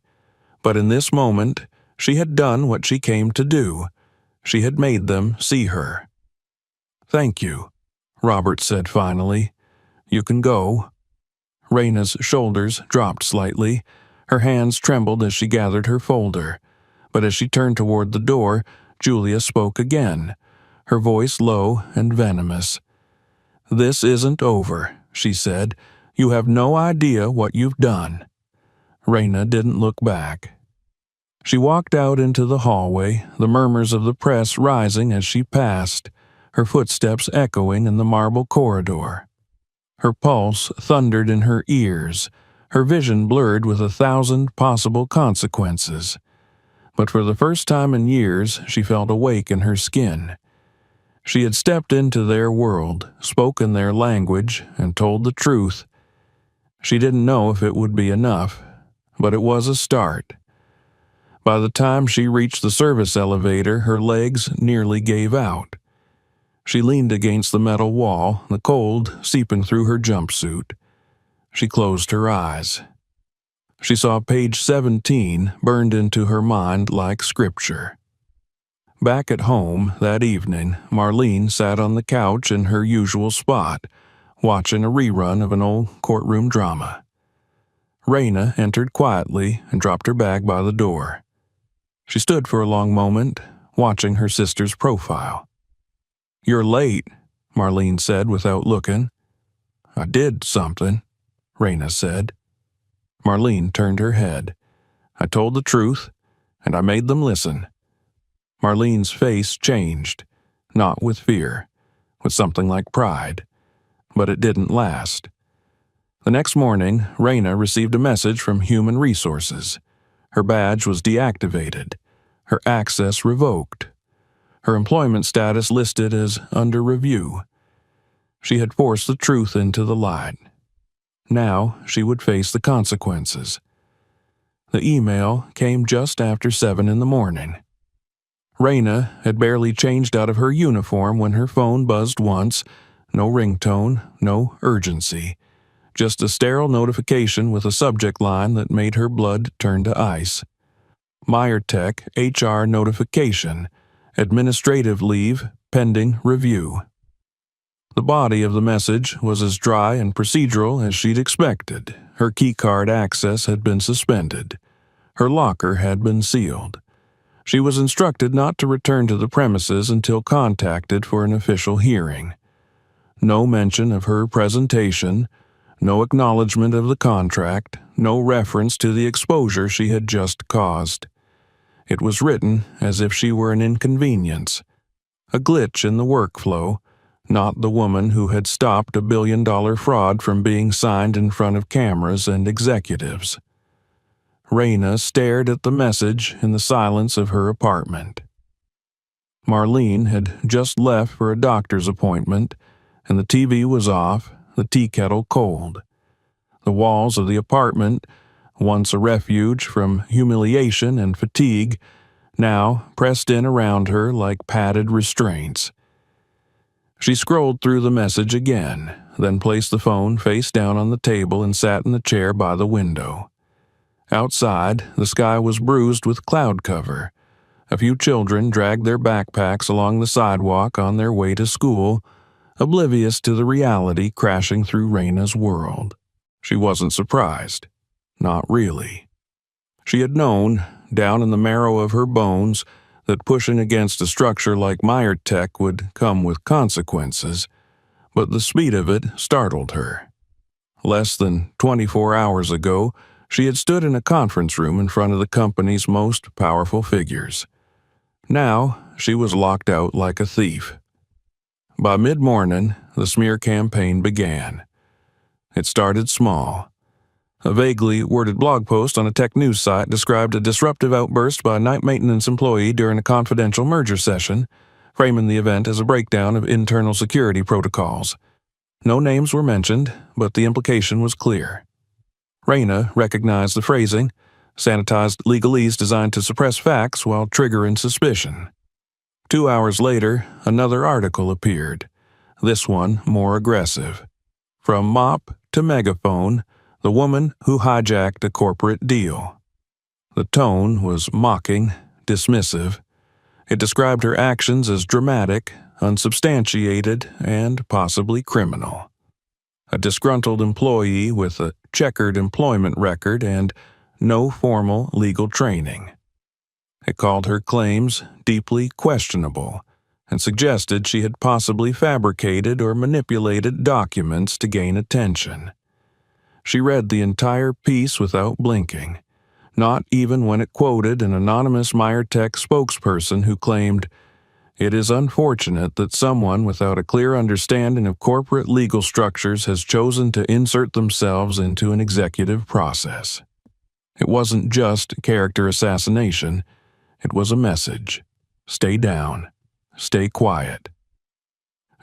But in this moment, she had done what she came to do. She had made them see her. "Thank you," Robert said finally. "You can go." Raina's shoulders dropped slightly. Her hands trembled as she gathered her folder. But as she turned toward the door, Julia spoke again, her voice low and venomous. "This isn't over," she said. "You have no idea what you've done." Raina didn't look back. She walked out into the hallway, the murmurs of the press rising as she passed, her footsteps echoing in the marble corridor. Her pulse thundered in her ears, her vision blurred with 1,000 possible consequences. But for the first time in years, she felt awake in her skin. She had stepped into their world, spoken their language, and told the truth. She didn't know if it would be enough, but it was a start. By the time she reached the service elevator, her legs nearly gave out. She leaned against the metal wall, the cold seeping through her jumpsuit. She closed her eyes. She saw page 17 burned into her mind like scripture. Back at home that evening, Marlene sat on the couch in her usual spot, watching a rerun of an old courtroom drama. Raina entered quietly and dropped her bag by the door. She stood for a long moment, watching her sister's profile. "You're late," Marlene said without looking. "I did something," Raina said. Marlene turned her head. "I told the truth, and I made them listen." Marlene's face changed, not with fear, with something like pride. But it didn't last. The next morning, Raina received a message from Human Resources. Her badge was deactivated, her access revoked, her employment status listed as under review. She had forced the truth into the light. Now she would face the consequences. The email came just after 7 in the morning. Raina had barely changed out of her uniform when her phone buzzed once. No ringtone, no urgency. Just a sterile notification with a subject line that made her blood turn to ice. MeyerTech HR notification. Administrative leave pending review. The body of the message was as dry and procedural as she'd expected. Her keycard access had been suspended. Her locker had been sealed. She was instructed not to return to the premises until contacted for an official hearing. No mention of her presentation, no acknowledgement of the contract, no reference to the exposure she had just caused. It was written as if she were an inconvenience, a glitch in the workflow, not the woman who had stopped $1 billion fraud from being signed in front of cameras and executives. Raina stared at the message in the silence of her apartment. Marlene had just left for a doctor's appointment, and the TV was off, the tea kettle cold. The walls of the apartment, once a refuge from humiliation and fatigue, now pressed in around her like padded restraints. She scrolled through the message again, then placed the phone face down on the table and sat in the chair by the window. Outside, the sky was bruised with cloud cover. A few children dragged their backpacks along the sidewalk on their way to school, oblivious to the reality crashing through Raina's world. She wasn't surprised. Not really. She had known, down in the marrow of her bones, that pushing against a structure like MeyerTech would come with consequences, but the speed of it startled her. Less than 24 hours ago, she had stood in a conference room in front of the company's most powerful figures. Now, she was locked out like a thief. By mid-morning, the smear campaign began. It started small. A vaguely worded blog post on a tech news site described a disruptive outburst by a night maintenance employee during a confidential merger session, framing the event as a breakdown of internal security protocols. No names were mentioned, but the implication was clear. Raina recognized the phrasing, sanitized legalese designed to suppress facts while triggering suspicion. 2 hours later, another article appeared, this one more aggressive. From mop to megaphone, the woman who hijacked a corporate deal. The tone was mocking, dismissive. It described her actions as dramatic, unsubstantiated, and possibly criminal. A disgruntled employee with a checkered employment record and no formal legal training. It called her claims deeply questionable and suggested she had possibly fabricated or manipulated documents to gain attention. She read the entire piece without blinking, not even when it quoted an anonymous Myrtech spokesperson who claimed, "It is unfortunate that someone without a clear understanding of corporate legal structures has chosen to insert themselves into an executive process." It wasn't just character assassination, it was a message. Stay down. Stay quiet.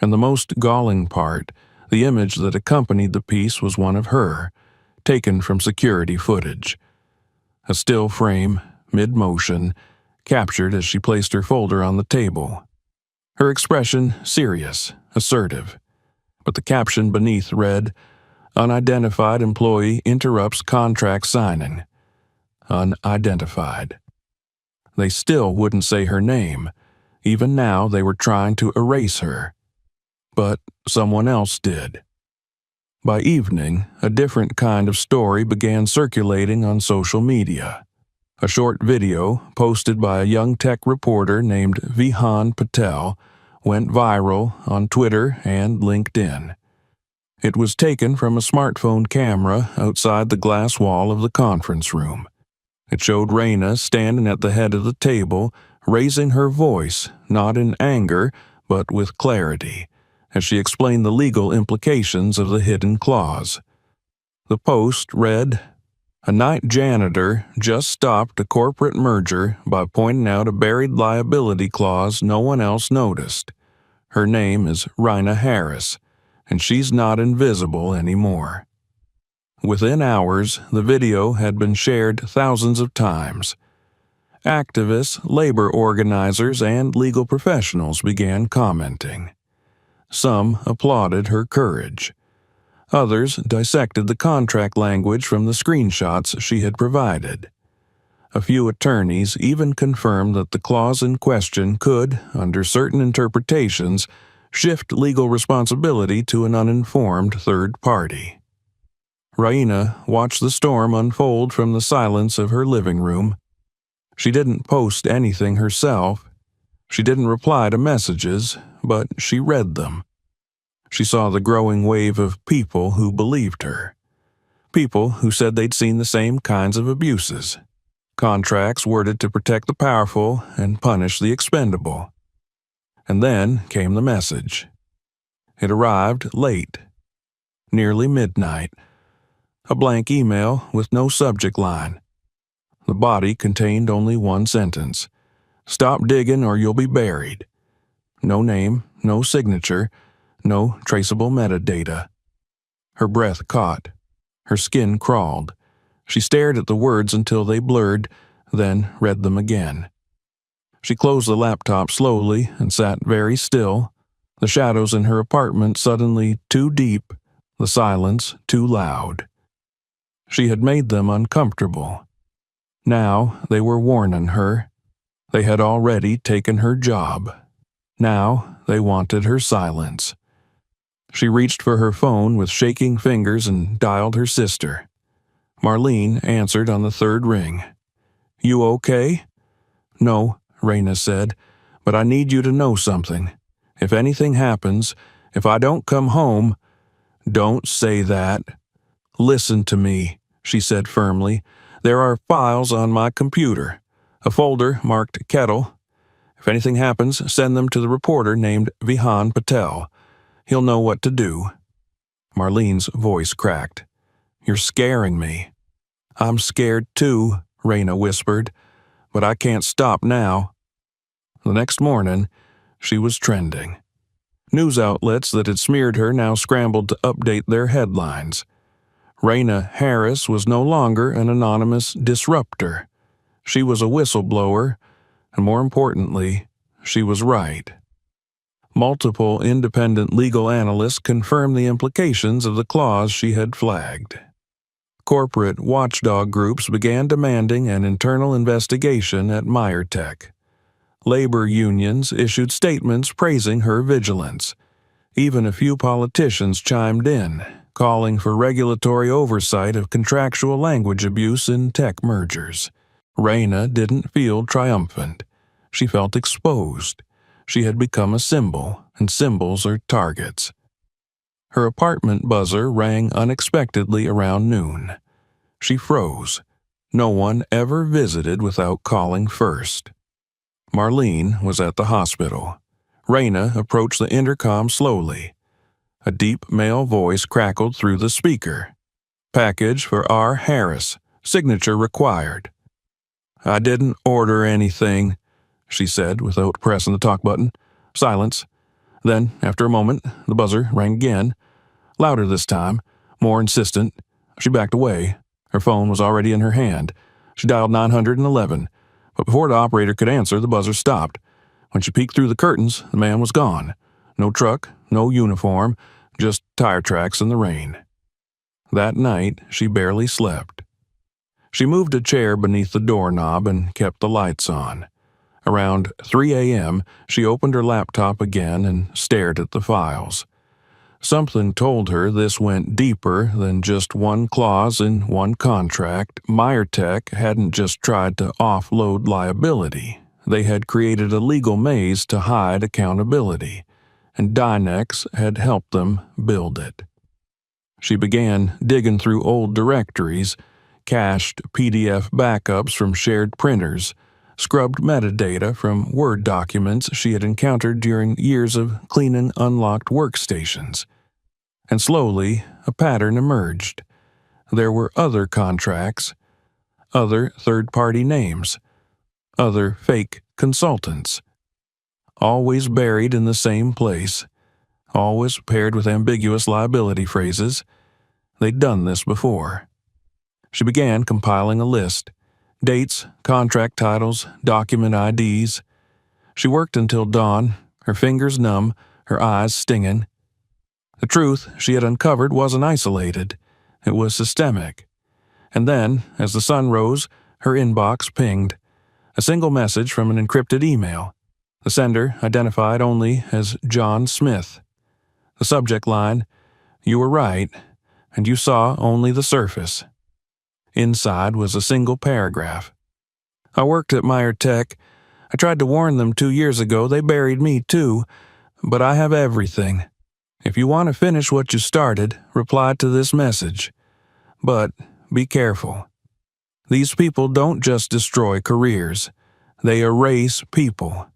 And the most galling part, the image that accompanied the piece was one of her, taken from security footage. A still frame, mid-motion, captured as she placed her folder on the table. Her expression serious, assertive, but the caption beneath read, "Unidentified employee interrupts contract signing." Unidentified. They still wouldn't say her name. Even now they were trying to erase her. But someone else did. By evening, a different kind of story began circulating on social media. A short video, posted by a young tech reporter named Vihan Patel, went viral on Twitter and LinkedIn. It was taken from a smartphone camera outside the glass wall of the conference room. It showed Raina standing at the head of the table, raising her voice, not in anger, but with clarity, as she explained the legal implications of the hidden clause. The post read, "A night janitor just stopped a corporate merger by pointing out a buried liability clause no one else noticed. Her name is Raina Harris, and she's not invisible anymore." Within hours, the video had been shared thousands of times. Activists, labor organizers, and legal professionals began commenting. Some applauded her courage. Others dissected the contract language from the screenshots she had provided. A few attorneys even confirmed that the clause in question could, under certain interpretations, shift legal responsibility to an uninformed third party. Raina watched the storm unfold from the silence of her living room. She didn't post anything herself. She didn't reply to messages, but she read them. She saw the growing wave of people who believed her. People who said they'd seen the same kinds of abuses. Contracts worded to protect the powerful and punish the expendable. And then came the message. It arrived late, nearly midnight. A blank email with no subject line. The body contained only one sentence. "Stop digging or you'll be buried." No name, no signature, no traceable metadata. Her breath caught. Her skin crawled. She stared at the words until they blurred, then read them again. She closed the laptop slowly and sat very still, the shadows in her apartment suddenly too deep, the silence too loud. She had made them uncomfortable. Now they were warning her. They had already taken her job. Now they wanted her silence. She reached for her phone with shaking fingers and dialed her sister. Marlene answered on the third ring. "You okay?" "No," Raina said, "but I need you to know something. If anything happens, if I don't come home—" "Don't say that. Listen to me," she said firmly. "There are files on my computer. A folder marked Kettle. If anything happens, send them to the reporter named Vihan Patel. He'll know what to do." Marlene's voice cracked. "You're scaring me." "I'm scared too," Raina whispered, "but I can't stop now." The next morning, she was trending. News outlets that had smeared her now scrambled to update their headlines. Raina Harris was no longer an anonymous disruptor. She was a whistleblower, and more importantly, she was right. Multiple independent legal analysts confirmed the implications of the clause she had flagged. Corporate watchdog groups began demanding an internal investigation at MyerTech. Labor unions issued statements praising her vigilance. Even a few politicians chimed in, calling for regulatory oversight of contractual language abuse in tech mergers. Raina didn't feel triumphant. She felt exposed. She had become a symbol, and symbols are targets. Her apartment buzzer rang unexpectedly around noon. She froze. No one ever visited without calling first. Marlene was at the hospital. Raina approached the intercom slowly. A deep male voice crackled through the speaker. "Package for R. Harris. Signature required." "I didn't order anything," she said without pressing the talk button. Silence. Then, after a moment, the buzzer rang again. Louder this time, more insistent. She backed away. Her phone was already in her hand. She dialed 911, but before the operator could answer, the buzzer stopped. When she peeked through the curtains, the man was gone. No truck, no uniform, just tire tracks in the rain. That night, she barely slept. She moved a chair beneath the doorknob and kept the lights on. Around 3 a.m., she opened her laptop again and stared at the files. Something told her this went deeper than just one clause in one contract. MyerTech hadn't just tried to offload liability. They had created a legal maze to hide accountability, and Dynex had helped them build it. She began digging through old directories, cached PDF backups from shared printers, scrubbed metadata from Word documents she had encountered during years of cleaning unlocked workstations. And slowly, a pattern emerged. There were other contracts, other third-party names, other fake consultants, always buried in the same place, always paired with ambiguous liability phrases. They'd done this before. She began compiling a list. Dates, contract titles, document IDs. She worked until dawn, her fingers numb, her eyes stinging. The truth she had uncovered wasn't isolated. It was systemic. And then, as the sun rose, her inbox pinged. A single message from an encrypted email. The sender identified only as John Smith. The subject line, "You were right, and you saw only the surface." Inside was a single paragraph. "I worked at MyerTech. I tried to warn them 2 years ago. They buried me too. But I have everything. If you want to finish what you started, reply to this message. But be careful. These people don't just destroy careers. They erase people."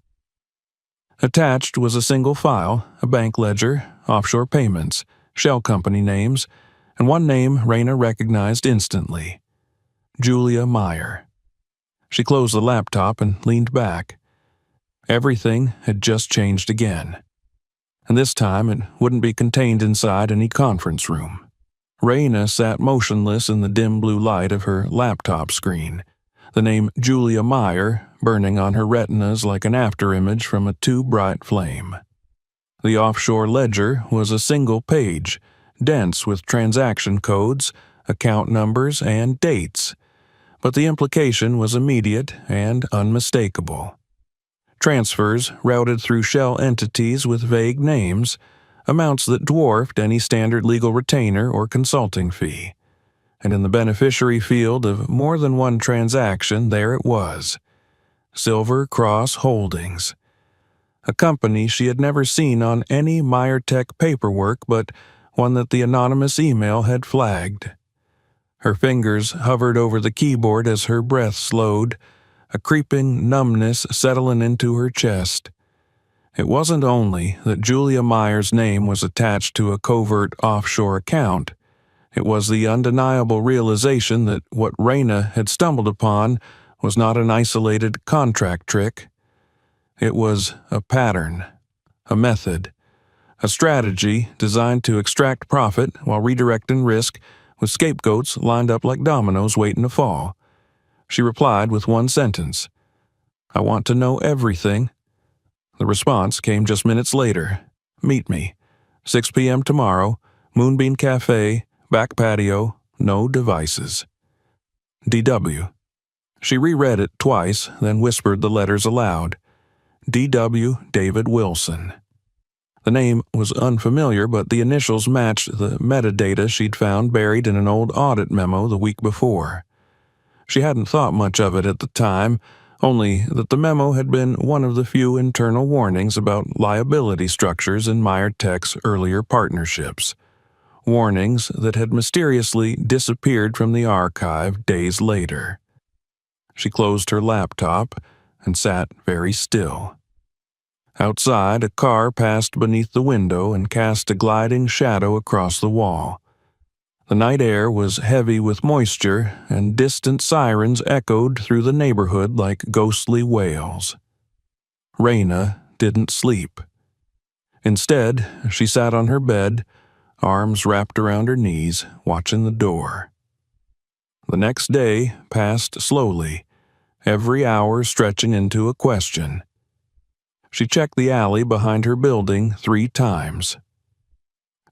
Attached was a single file, a bank ledger, offshore payments, shell company names, and one name Raina recognized instantly. Julia Meyer. She closed the laptop and leaned back. Everything had just changed again. And this time it wouldn't be contained inside any conference room. Raina sat motionless in the dim blue light of her laptop screen, the name Julia Meyer burning on her retinas like an afterimage from a too bright flame. The offshore ledger was a single page, dense with transaction codes, account numbers, and dates, but the implication was immediate and unmistakable. Transfers routed through shell entities with vague names, amounts that dwarfed any standard legal retainer or consulting fee. And in the beneficiary field of more than one transaction, there it was. Silver Cross Holdings. A company she had never seen on any MyerTech paperwork, but one that the anonymous email had flagged. Her fingers hovered over the keyboard as her breath slowed, a creeping numbness settling into her chest. It wasn't only that Julia Meyer's name was attached to a covert offshore account. It was the undeniable realization that what Raina had stumbled upon was not an isolated contract trick. It was a pattern, a method, a strategy designed to extract profit while redirecting risk with scapegoats lined up like dominoes waiting to fall. She replied with one sentence, "I want to know everything." The response came just minutes later. "Meet me. 6 p.m. tomorrow, Moonbeam Cafe, back patio, no devices." D.W. She reread it twice, then whispered the letters aloud. D.W. David Wilson. The name was unfamiliar, but the initials matched the metadata she'd found buried in an old audit memo the week before. She hadn't thought much of it at the time, only that the memo had been one of the few internal warnings about liability structures in Meyer Tech's earlier partnerships. Warnings that had mysteriously disappeared from the archive days later. She closed her laptop and sat very still. Outside, a car passed beneath the window and cast a gliding shadow across the wall. The night air was heavy with moisture, and distant sirens echoed through the neighborhood like ghostly wails. Raina didn't sleep. Instead, she sat on her bed, arms wrapped around her knees, watching the door. The next day passed slowly, every hour stretching into a question. She checked the alley behind her building 3 times.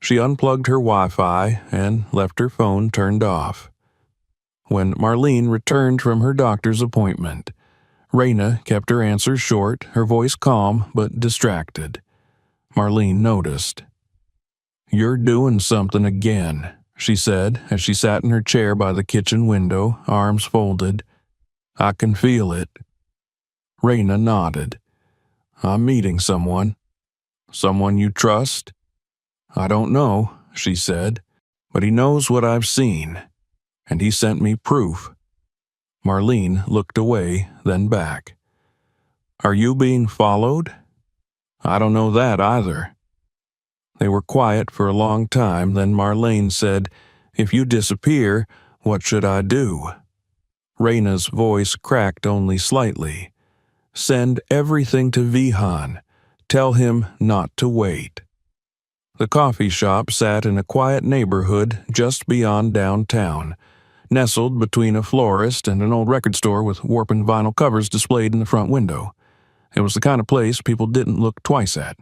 She unplugged her Wi-Fi and left her phone turned off. When Marlene returned from her doctor's appointment, Raina kept her answers short, her voice calm but distracted. Marlene noticed. "You're doing something again," she said as she sat in her chair by the kitchen window, arms folded. "I can feel it." Raina nodded. "I'm meeting someone." "Someone you trust?" "I don't know," she said, "but he knows what I've seen, and he sent me proof." Marlene looked away, then back. "Are you being followed?" "I don't know that either." They were quiet for a long time, then Marlene said, "If you disappear, what should I do?" Raina's voice cracked only slightly. "Send everything to Vihan. Tell him not to wait." The coffee shop sat in a quiet neighborhood just beyond downtown, nestled between a florist and an old record store with warping vinyl covers displayed in the front window. It was the kind of place people didn't look twice at.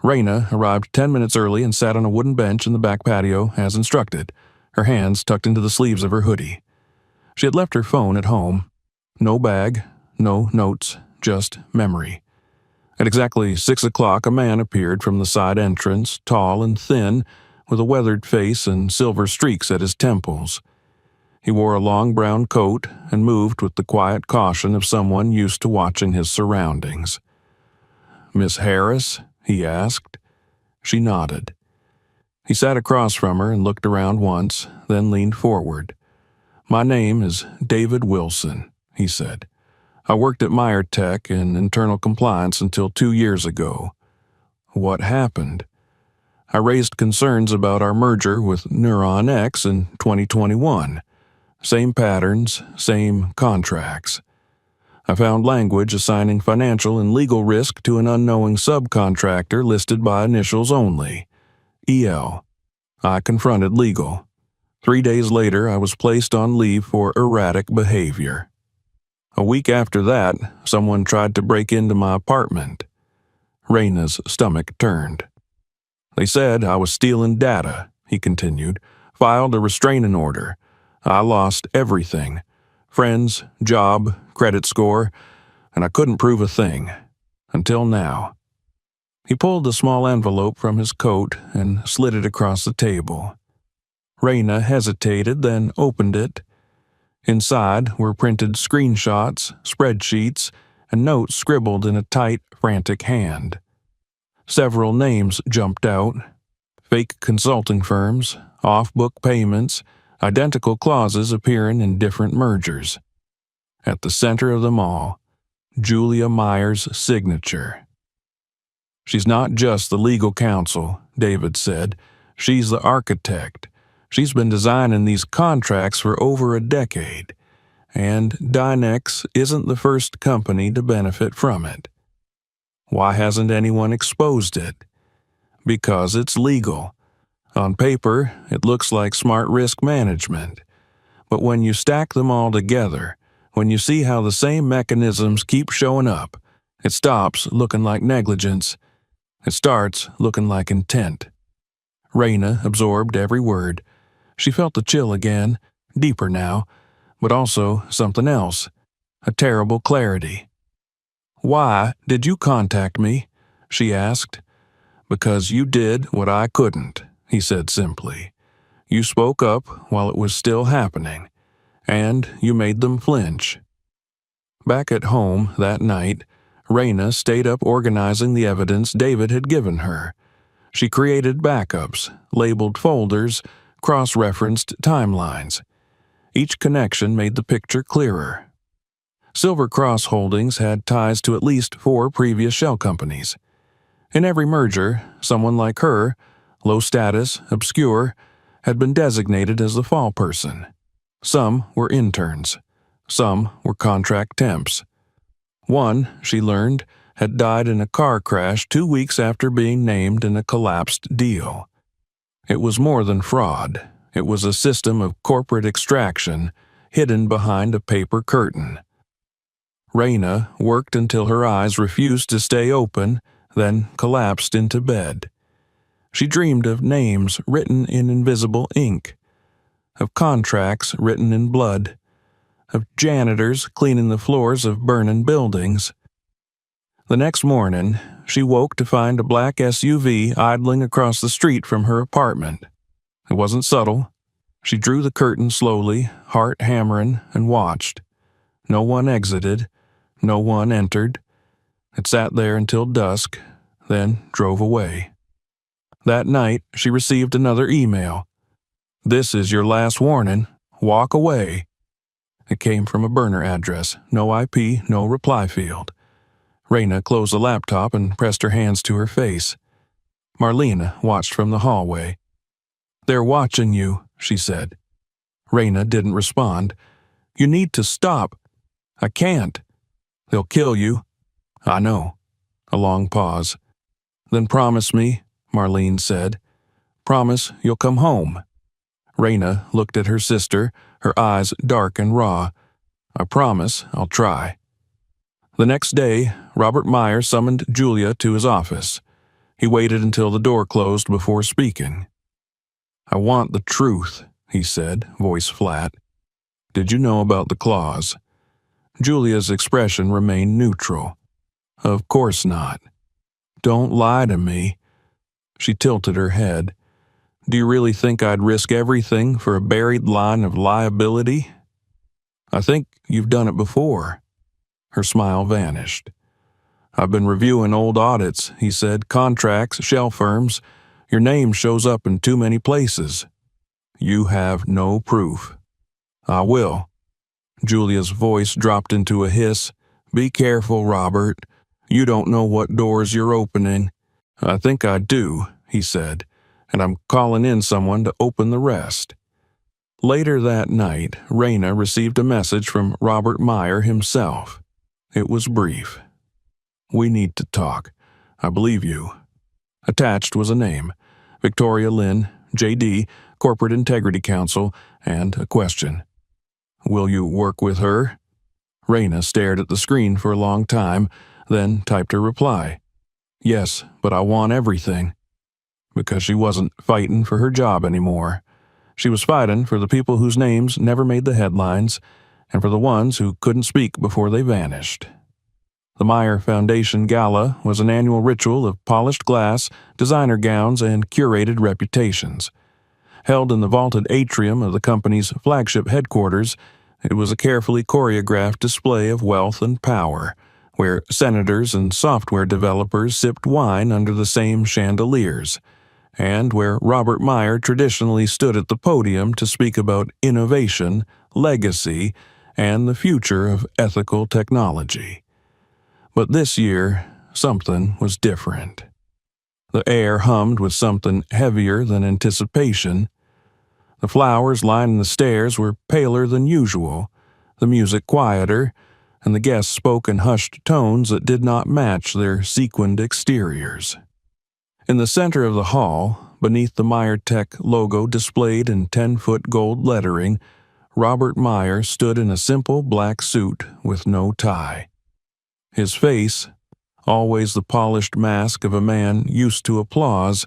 Raina arrived 10 minutes early and sat on a wooden bench in the back patio as instructed, her hands tucked into the sleeves of her hoodie. She had left her phone at home. No bag, no notes, just memory. At exactly 6 o'clock, a man appeared from the side entrance, tall and thin, with a weathered face and silver streaks at his temples. He wore a long brown coat and moved with the quiet caution of someone used to watching his surroundings. "Miss Harris?" he asked. She nodded. He sat across from her and looked around once, then leaned forward. "My name is David Wilson," he said. "I worked at Meyer Tech in internal compliance until 2 years ago." "What happened?" "I raised concerns about our merger with Neuron X in 2021. Same patterns, same contracts. I found language assigning financial and legal risk to an unknowing subcontractor listed by initials only. EL. I confronted legal. 3 days later, I was placed on leave for erratic behavior. A week after that, someone tried to break into my apartment." Raina's stomach turned. "They said I was stealing data," he continued. "Filed a restraining order. I lost everything. Friends, job, credit score, and I couldn't prove a thing. Until now." He pulled a small envelope from his coat and slid it across the table. Raina hesitated, then opened it. Inside were printed screenshots, spreadsheets, and notes scribbled in a tight, frantic hand. Several names jumped out. Fake consulting firms, off-book payments, identical clauses appearing in different mergers. At the center of them all, Julia Meyer's signature. "She's not just the legal counsel," David said. "She's the architect. She's been designing these contracts for over a decade, and Dynex isn't the first company to benefit from it. Why hasn't anyone exposed it? Because it's legal. On paper, it looks like smart risk management. But when you stack them all together, when you see how the same mechanisms keep showing up, it stops looking like negligence. It starts looking like intent. Raina absorbed every word. She felt the chill again, deeper now, but also something else, a terrible clarity. "Why did you contact me?" she asked. "Because you did what I couldn't," he said simply. "You spoke up while it was still happening, and you made them flinch." Back at home that night, Raina stayed up organizing the evidence David had given her. She created backups, labeled folders, cross-referenced timelines. Each connection made the picture clearer. Silver Cross Holdings had ties to at least 4 previous shell companies. In every merger, someone like her, low status, obscure, had been designated as the fall person. Some were interns. Some were contract temps. One, she learned, had died in a car crash 2 weeks after being named in a collapsed deal. It was more than fraud. It was a system of corporate extraction hidden behind a paper curtain. Raina worked until her eyes refused to stay open, then collapsed into bed. She dreamed of names written in invisible ink, of contracts written in blood, of janitors cleaning the floors of burning buildings. The next morning, she woke to find a black SUV idling across the street from her apartment. It wasn't subtle. She drew the curtain slowly, heart hammering, and watched. No one exited. No one entered. It sat there until dusk, then drove away. That night, she received another email. "This is your last warning. Walk away." It came from a burner address, no IP, no reply field. Raina closed the laptop and pressed her hands to her face. Marlena watched from the hallway. "They're watching you," she said. Raina didn't respond. "You need to stop." "I can't." "They'll kill you." "I know." A long pause. "Then promise me," Marlene said. "Promise you'll come home." Raina looked at her sister, her eyes dark and raw. "I promise I'll try." The next day, Robert Meyer summoned Julia to his office. He waited until the door closed before speaking. "I want the truth," he said, voice flat. "Did you know about the clause?" Julia's expression remained neutral. "Of course not." "Don't lie to me." She tilted her head. "Do you really think I'd risk everything for a buried line of liability?" "I think you've done it before." Her smile vanished. "I've been reviewing old audits," he said, "contracts, shell firms. Your name shows up in too many places." "You have no proof." "I will." Julia's voice dropped into a hiss. "Be careful, Robert. You don't know what doors you're opening." "I think I do," he said, "and I'm calling in someone to open the rest." Later that night, Raina received a message from Robert Meyer himself. It was brief. "We need to talk. I believe you." Attached was a name: Victoria Lynn, J.D., Corporate Integrity Counsel, and a question. "Will you work with her?" Raina stared at the screen for a long time, then typed her reply. "Yes, but I want everything." Because she wasn't fighting for her job anymore. She was fighting for the people whose names never made the headlines, and for the ones who couldn't speak before they vanished. The Meyer Foundation Gala was an annual ritual of polished glass, designer gowns, and curated reputations. Held in the vaulted atrium of the company's flagship headquarters, it was a carefully choreographed display of wealth and power, where senators and software developers sipped wine under the same chandeliers, and where Robert Meyer traditionally stood at the podium to speak about innovation, legacy, and the future of ethical technology. But this year, something was different. The air hummed with something heavier than anticipation. The flowers lining the stairs were paler than usual, the music quieter, and the guests spoke in hushed tones that did not match their sequined exteriors. In the center of the hall, Beneath the Meyer Tech logo displayed in 10-foot gold lettering, Robert Meyer stood in a simple black suit with no tie. His face, always the polished mask of a man used to applause,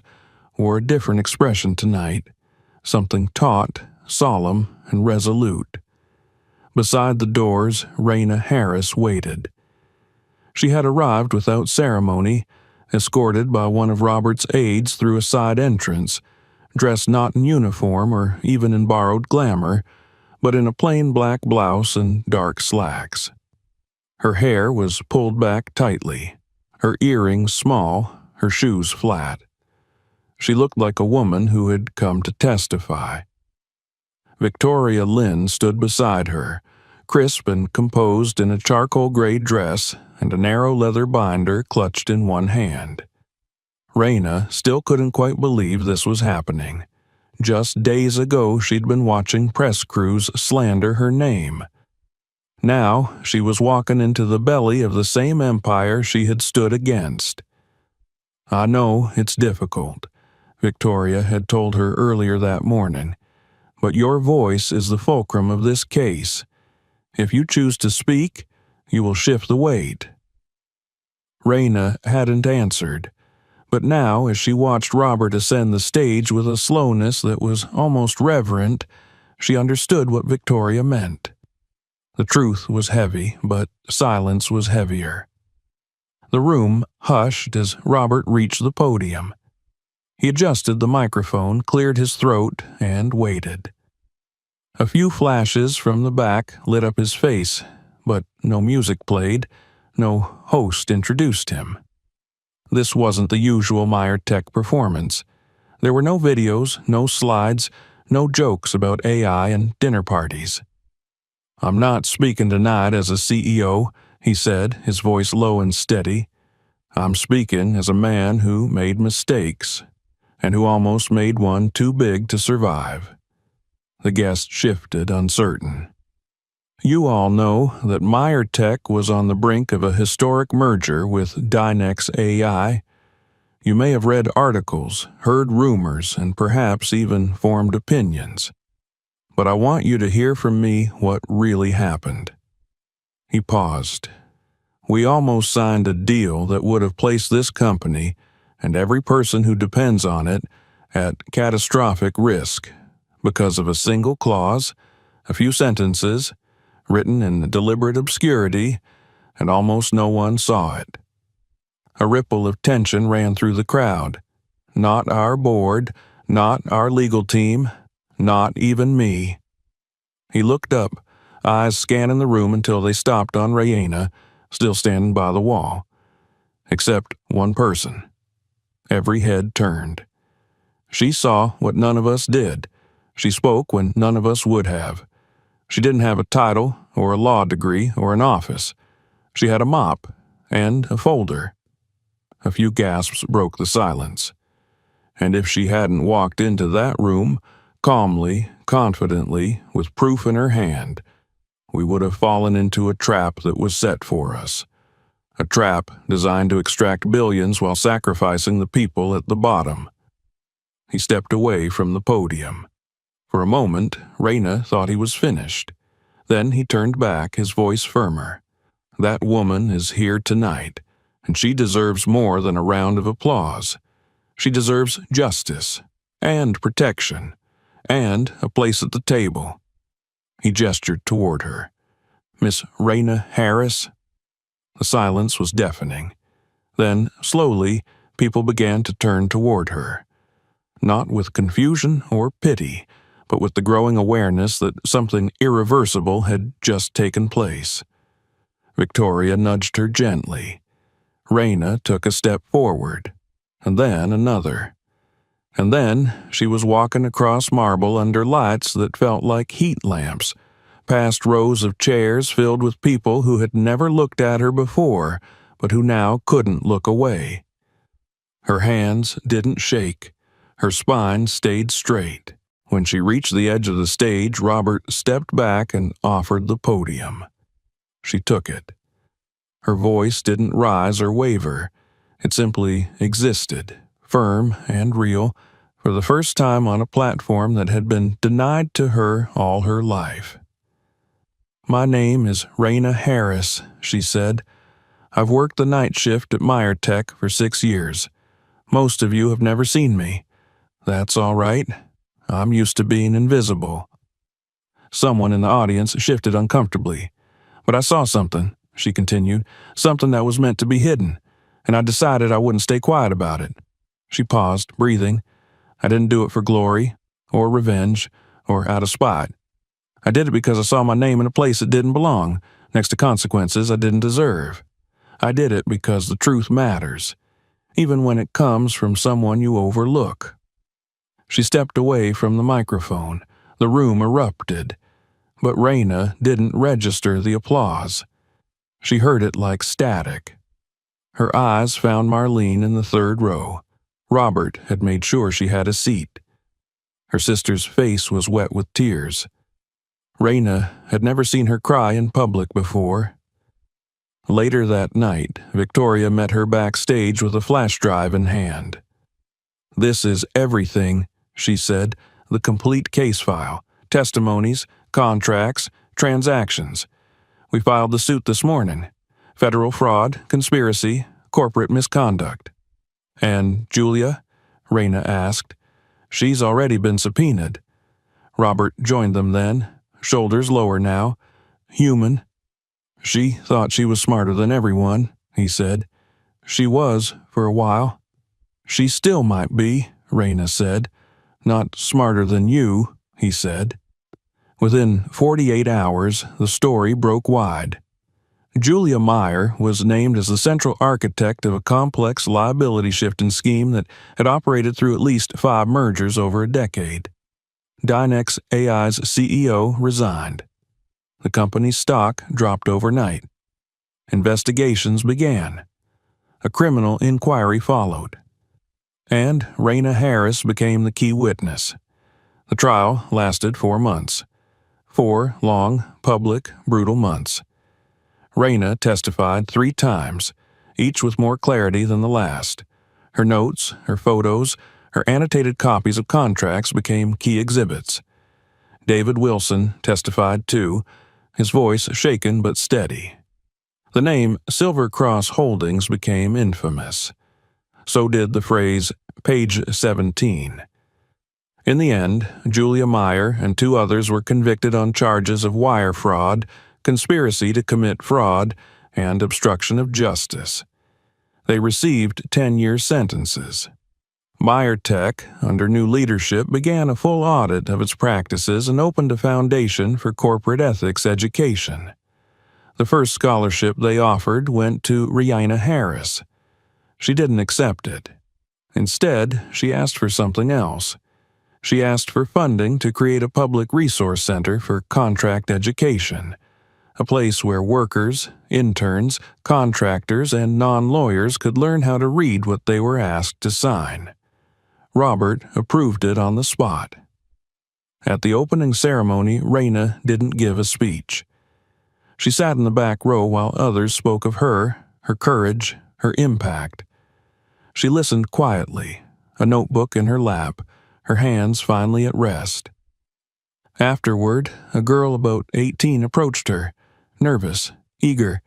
wore a different expression tonight, something taut, solemn, and resolute. Beside the doors, Raina Harris waited. She had arrived without ceremony, escorted by one of Robert's aides through a side entrance, dressed not in uniform or even in borrowed glamour, but in a plain black blouse and dark slacks. Her hair was pulled back tightly, her earrings small, her shoes flat. She looked like a woman who had come to testify. Victoria Lynn stood beside her, crisp and composed in a charcoal-gray dress and a narrow leather binder clutched in one hand. Raina still couldn't quite believe this was happening. Just days ago she'd been watching press crews slander her name. Now she was walking into the belly of the same empire she had stood against. "I know it's difficult," Victoria had told her earlier that morning, "but your voice is the fulcrum of this case. If you choose to speak, you will shift the weight." Raina hadn't answered, but now as she watched Robert ascend the stage with a slowness that was almost reverent, she understood what Victoria meant. The truth was heavy, but silence was heavier. The room hushed as Robert reached the podium. He adjusted the microphone, cleared his throat, and waited. A few flashes from the back lit up his face, but no music played, no host introduced him. This wasn't the usual Meyer Tech performance. There were no videos, no slides, no jokes about AI and dinner parties. "I'm not speaking tonight as a CEO," he said, his voice low and steady. "I'm speaking as a man who made mistakes, and who almost made one too big to survive." The guest shifted, uncertain. "You all know that Meyer Tech was on the brink of a historic merger with Dynex AI. You may have read articles, heard rumors, and perhaps even formed opinions. But I want you to hear from me what really happened." He paused. "We almost signed a deal that would have placed this company, and every person who depends on it, at catastrophic risk, because of a single clause, a few sentences, written in deliberate obscurity, and almost no one saw it." A ripple of tension ran through the crowd. Not our board, not our legal team, not even me. He looked up, eyes scanning the room until they stopped on Raina, still standing by the wall. Except one person. Every head turned. She saw what none of us did. She spoke when none of us would have. She didn't have a title, or a law degree, or an office. She had a mop, and a folder. A few gasps broke the silence. And if she hadn't walked into that room, calmly, confidently, with proof in her hand, we would have fallen into a trap that was set for us. A trap designed to extract billions while sacrificing the people at the bottom. He stepped away from the podium. For a moment, Raina thought he was finished. Then he turned back, his voice firmer. "That woman is here tonight, and she deserves more than a round of applause. She deserves justice, and protection, and a place at the table." He gestured toward her. "Miss Raina Harris?" The silence was deafening. Then, slowly, people began to turn toward her. Not with confusion or pity, but with the growing awareness that something irreversible had just taken place. Victoria nudged her gently. Raina took a step forward, and then another. And then she was walking across marble under lights that felt like heat lamps, past rows of chairs filled with people who had never looked at her before, but who now couldn't look away. Her hands didn't shake. Her spine stayed straight. When she reached the edge of the stage, Robert stepped back and offered the podium. She took it. Her voice didn't rise or waver. It simply existed, firm and real, for the first time on a platform that had been denied to her all her life. "My name is Raina Harris," she said. "I've worked the night shift at Meyer Tech for 6 years. Most of you have never seen me. That's all right. I'm used to being invisible." Someone in the audience shifted uncomfortably. "But I saw something," she continued, "something that was meant to be hidden, and I decided I wouldn't stay quiet about it." She paused, breathing. "I didn't do it for glory, or revenge, or out of spite. I did it because I saw my name in a place it didn't belong, next to consequences I didn't deserve. I did it because the truth matters, even when it comes from someone you overlook." She stepped away from the microphone. The room erupted, but Raina didn't register the applause. She heard it like static. Her eyes found Marlene in the third row. Robert had made sure she had a seat. Her sister's face was wet with tears. Raina had never seen her cry in public before. Later that night, Victoria met her backstage with a flash drive in hand. "This is everything," she said, "the complete case file, testimonies, contracts, transactions. We filed the suit this morning. Federal fraud, conspiracy, corporate misconduct." "And Julia?" Raina asked. "She's already been subpoenaed." Robert joined them then, shoulders lower now. "Human." "She thought she was smarter than everyone," he said. "She was, for a while." "She still might be," Raina said. "Not smarter than you," he said. Within 48 hours, the story broke wide. Julia Meyer was named as the central architect of a complex liability shifting scheme that had operated through at least 5 mergers over a decade. Dynex AI's CEO resigned. The company's stock dropped overnight. Investigations began. A criminal inquiry followed. And Raina Harris became the key witness. The trial lasted 4 months. 4 long, public, brutal months. Raina testified 3 times, each with more clarity than the last. Her notes, her photos, her annotated copies of contracts became key exhibits. David Wilson testified too, his voice shaken but steady. The name Silver Cross Holdings became infamous. So did the phrase, "page 17." In the end, Julia Meyer and 2 others were convicted on charges of wire fraud, conspiracy to commit fraud, and obstruction of justice. They received 10-year sentences. Meyer Tech, under new leadership, began a full audit of its practices and opened a foundation for corporate ethics education. The first scholarship they offered went to Raina Harris. She didn't accept it. Instead, she asked for something else. She asked for funding to create a public resource center for contract education, a place where workers, interns, contractors, and non-lawyers could learn how to read what they were asked to sign. Robert approved it on the spot. At the opening ceremony, Raina didn't give a speech. She sat in the back row while others spoke of her courage, her impact. She listened quietly, a notebook in her lap, her hands finally at rest. Afterward, a girl about 18 approached her, nervous, eager.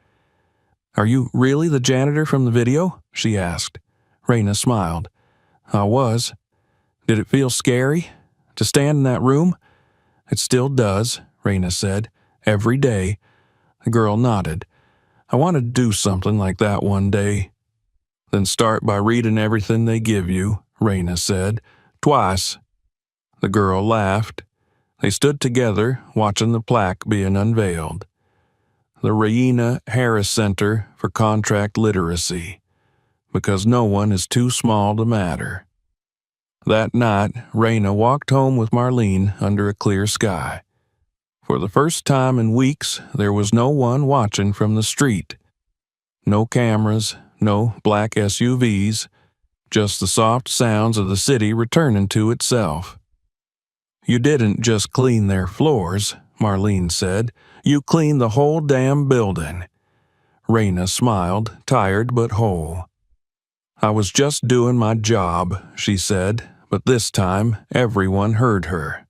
"Are you really the janitor from the video?" she asked. Raina smiled. "I was." "Did it feel scary? To stand in that room?" "It still does," Raina said. "Every day." The girl nodded. "I want to do something like that one day." "Then start by reading everything they give you," Raina said. "Twice." The girl laughed. They stood together, watching the plaque being unveiled. The Raina Harris Center for Contract Literacy. Because no one is too small to matter. That night, Raina walked home with Marlene under a clear sky. For the first time in weeks, there was no one watching from the street. No cameras, no black SUVs, just the soft sounds of the city returning to itself. "You didn't just clean their floors," Marlene said. "You cleaned the whole damn building." Raina smiled, tired but whole. "I was just doing my job," she said, but this time everyone heard her.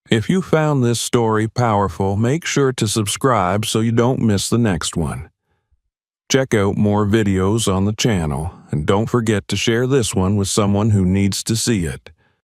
If you found this story powerful, make sure to subscribe so you don't miss the next one. Check out more videos on the channel, and don't forget to share this one with someone who needs to see it.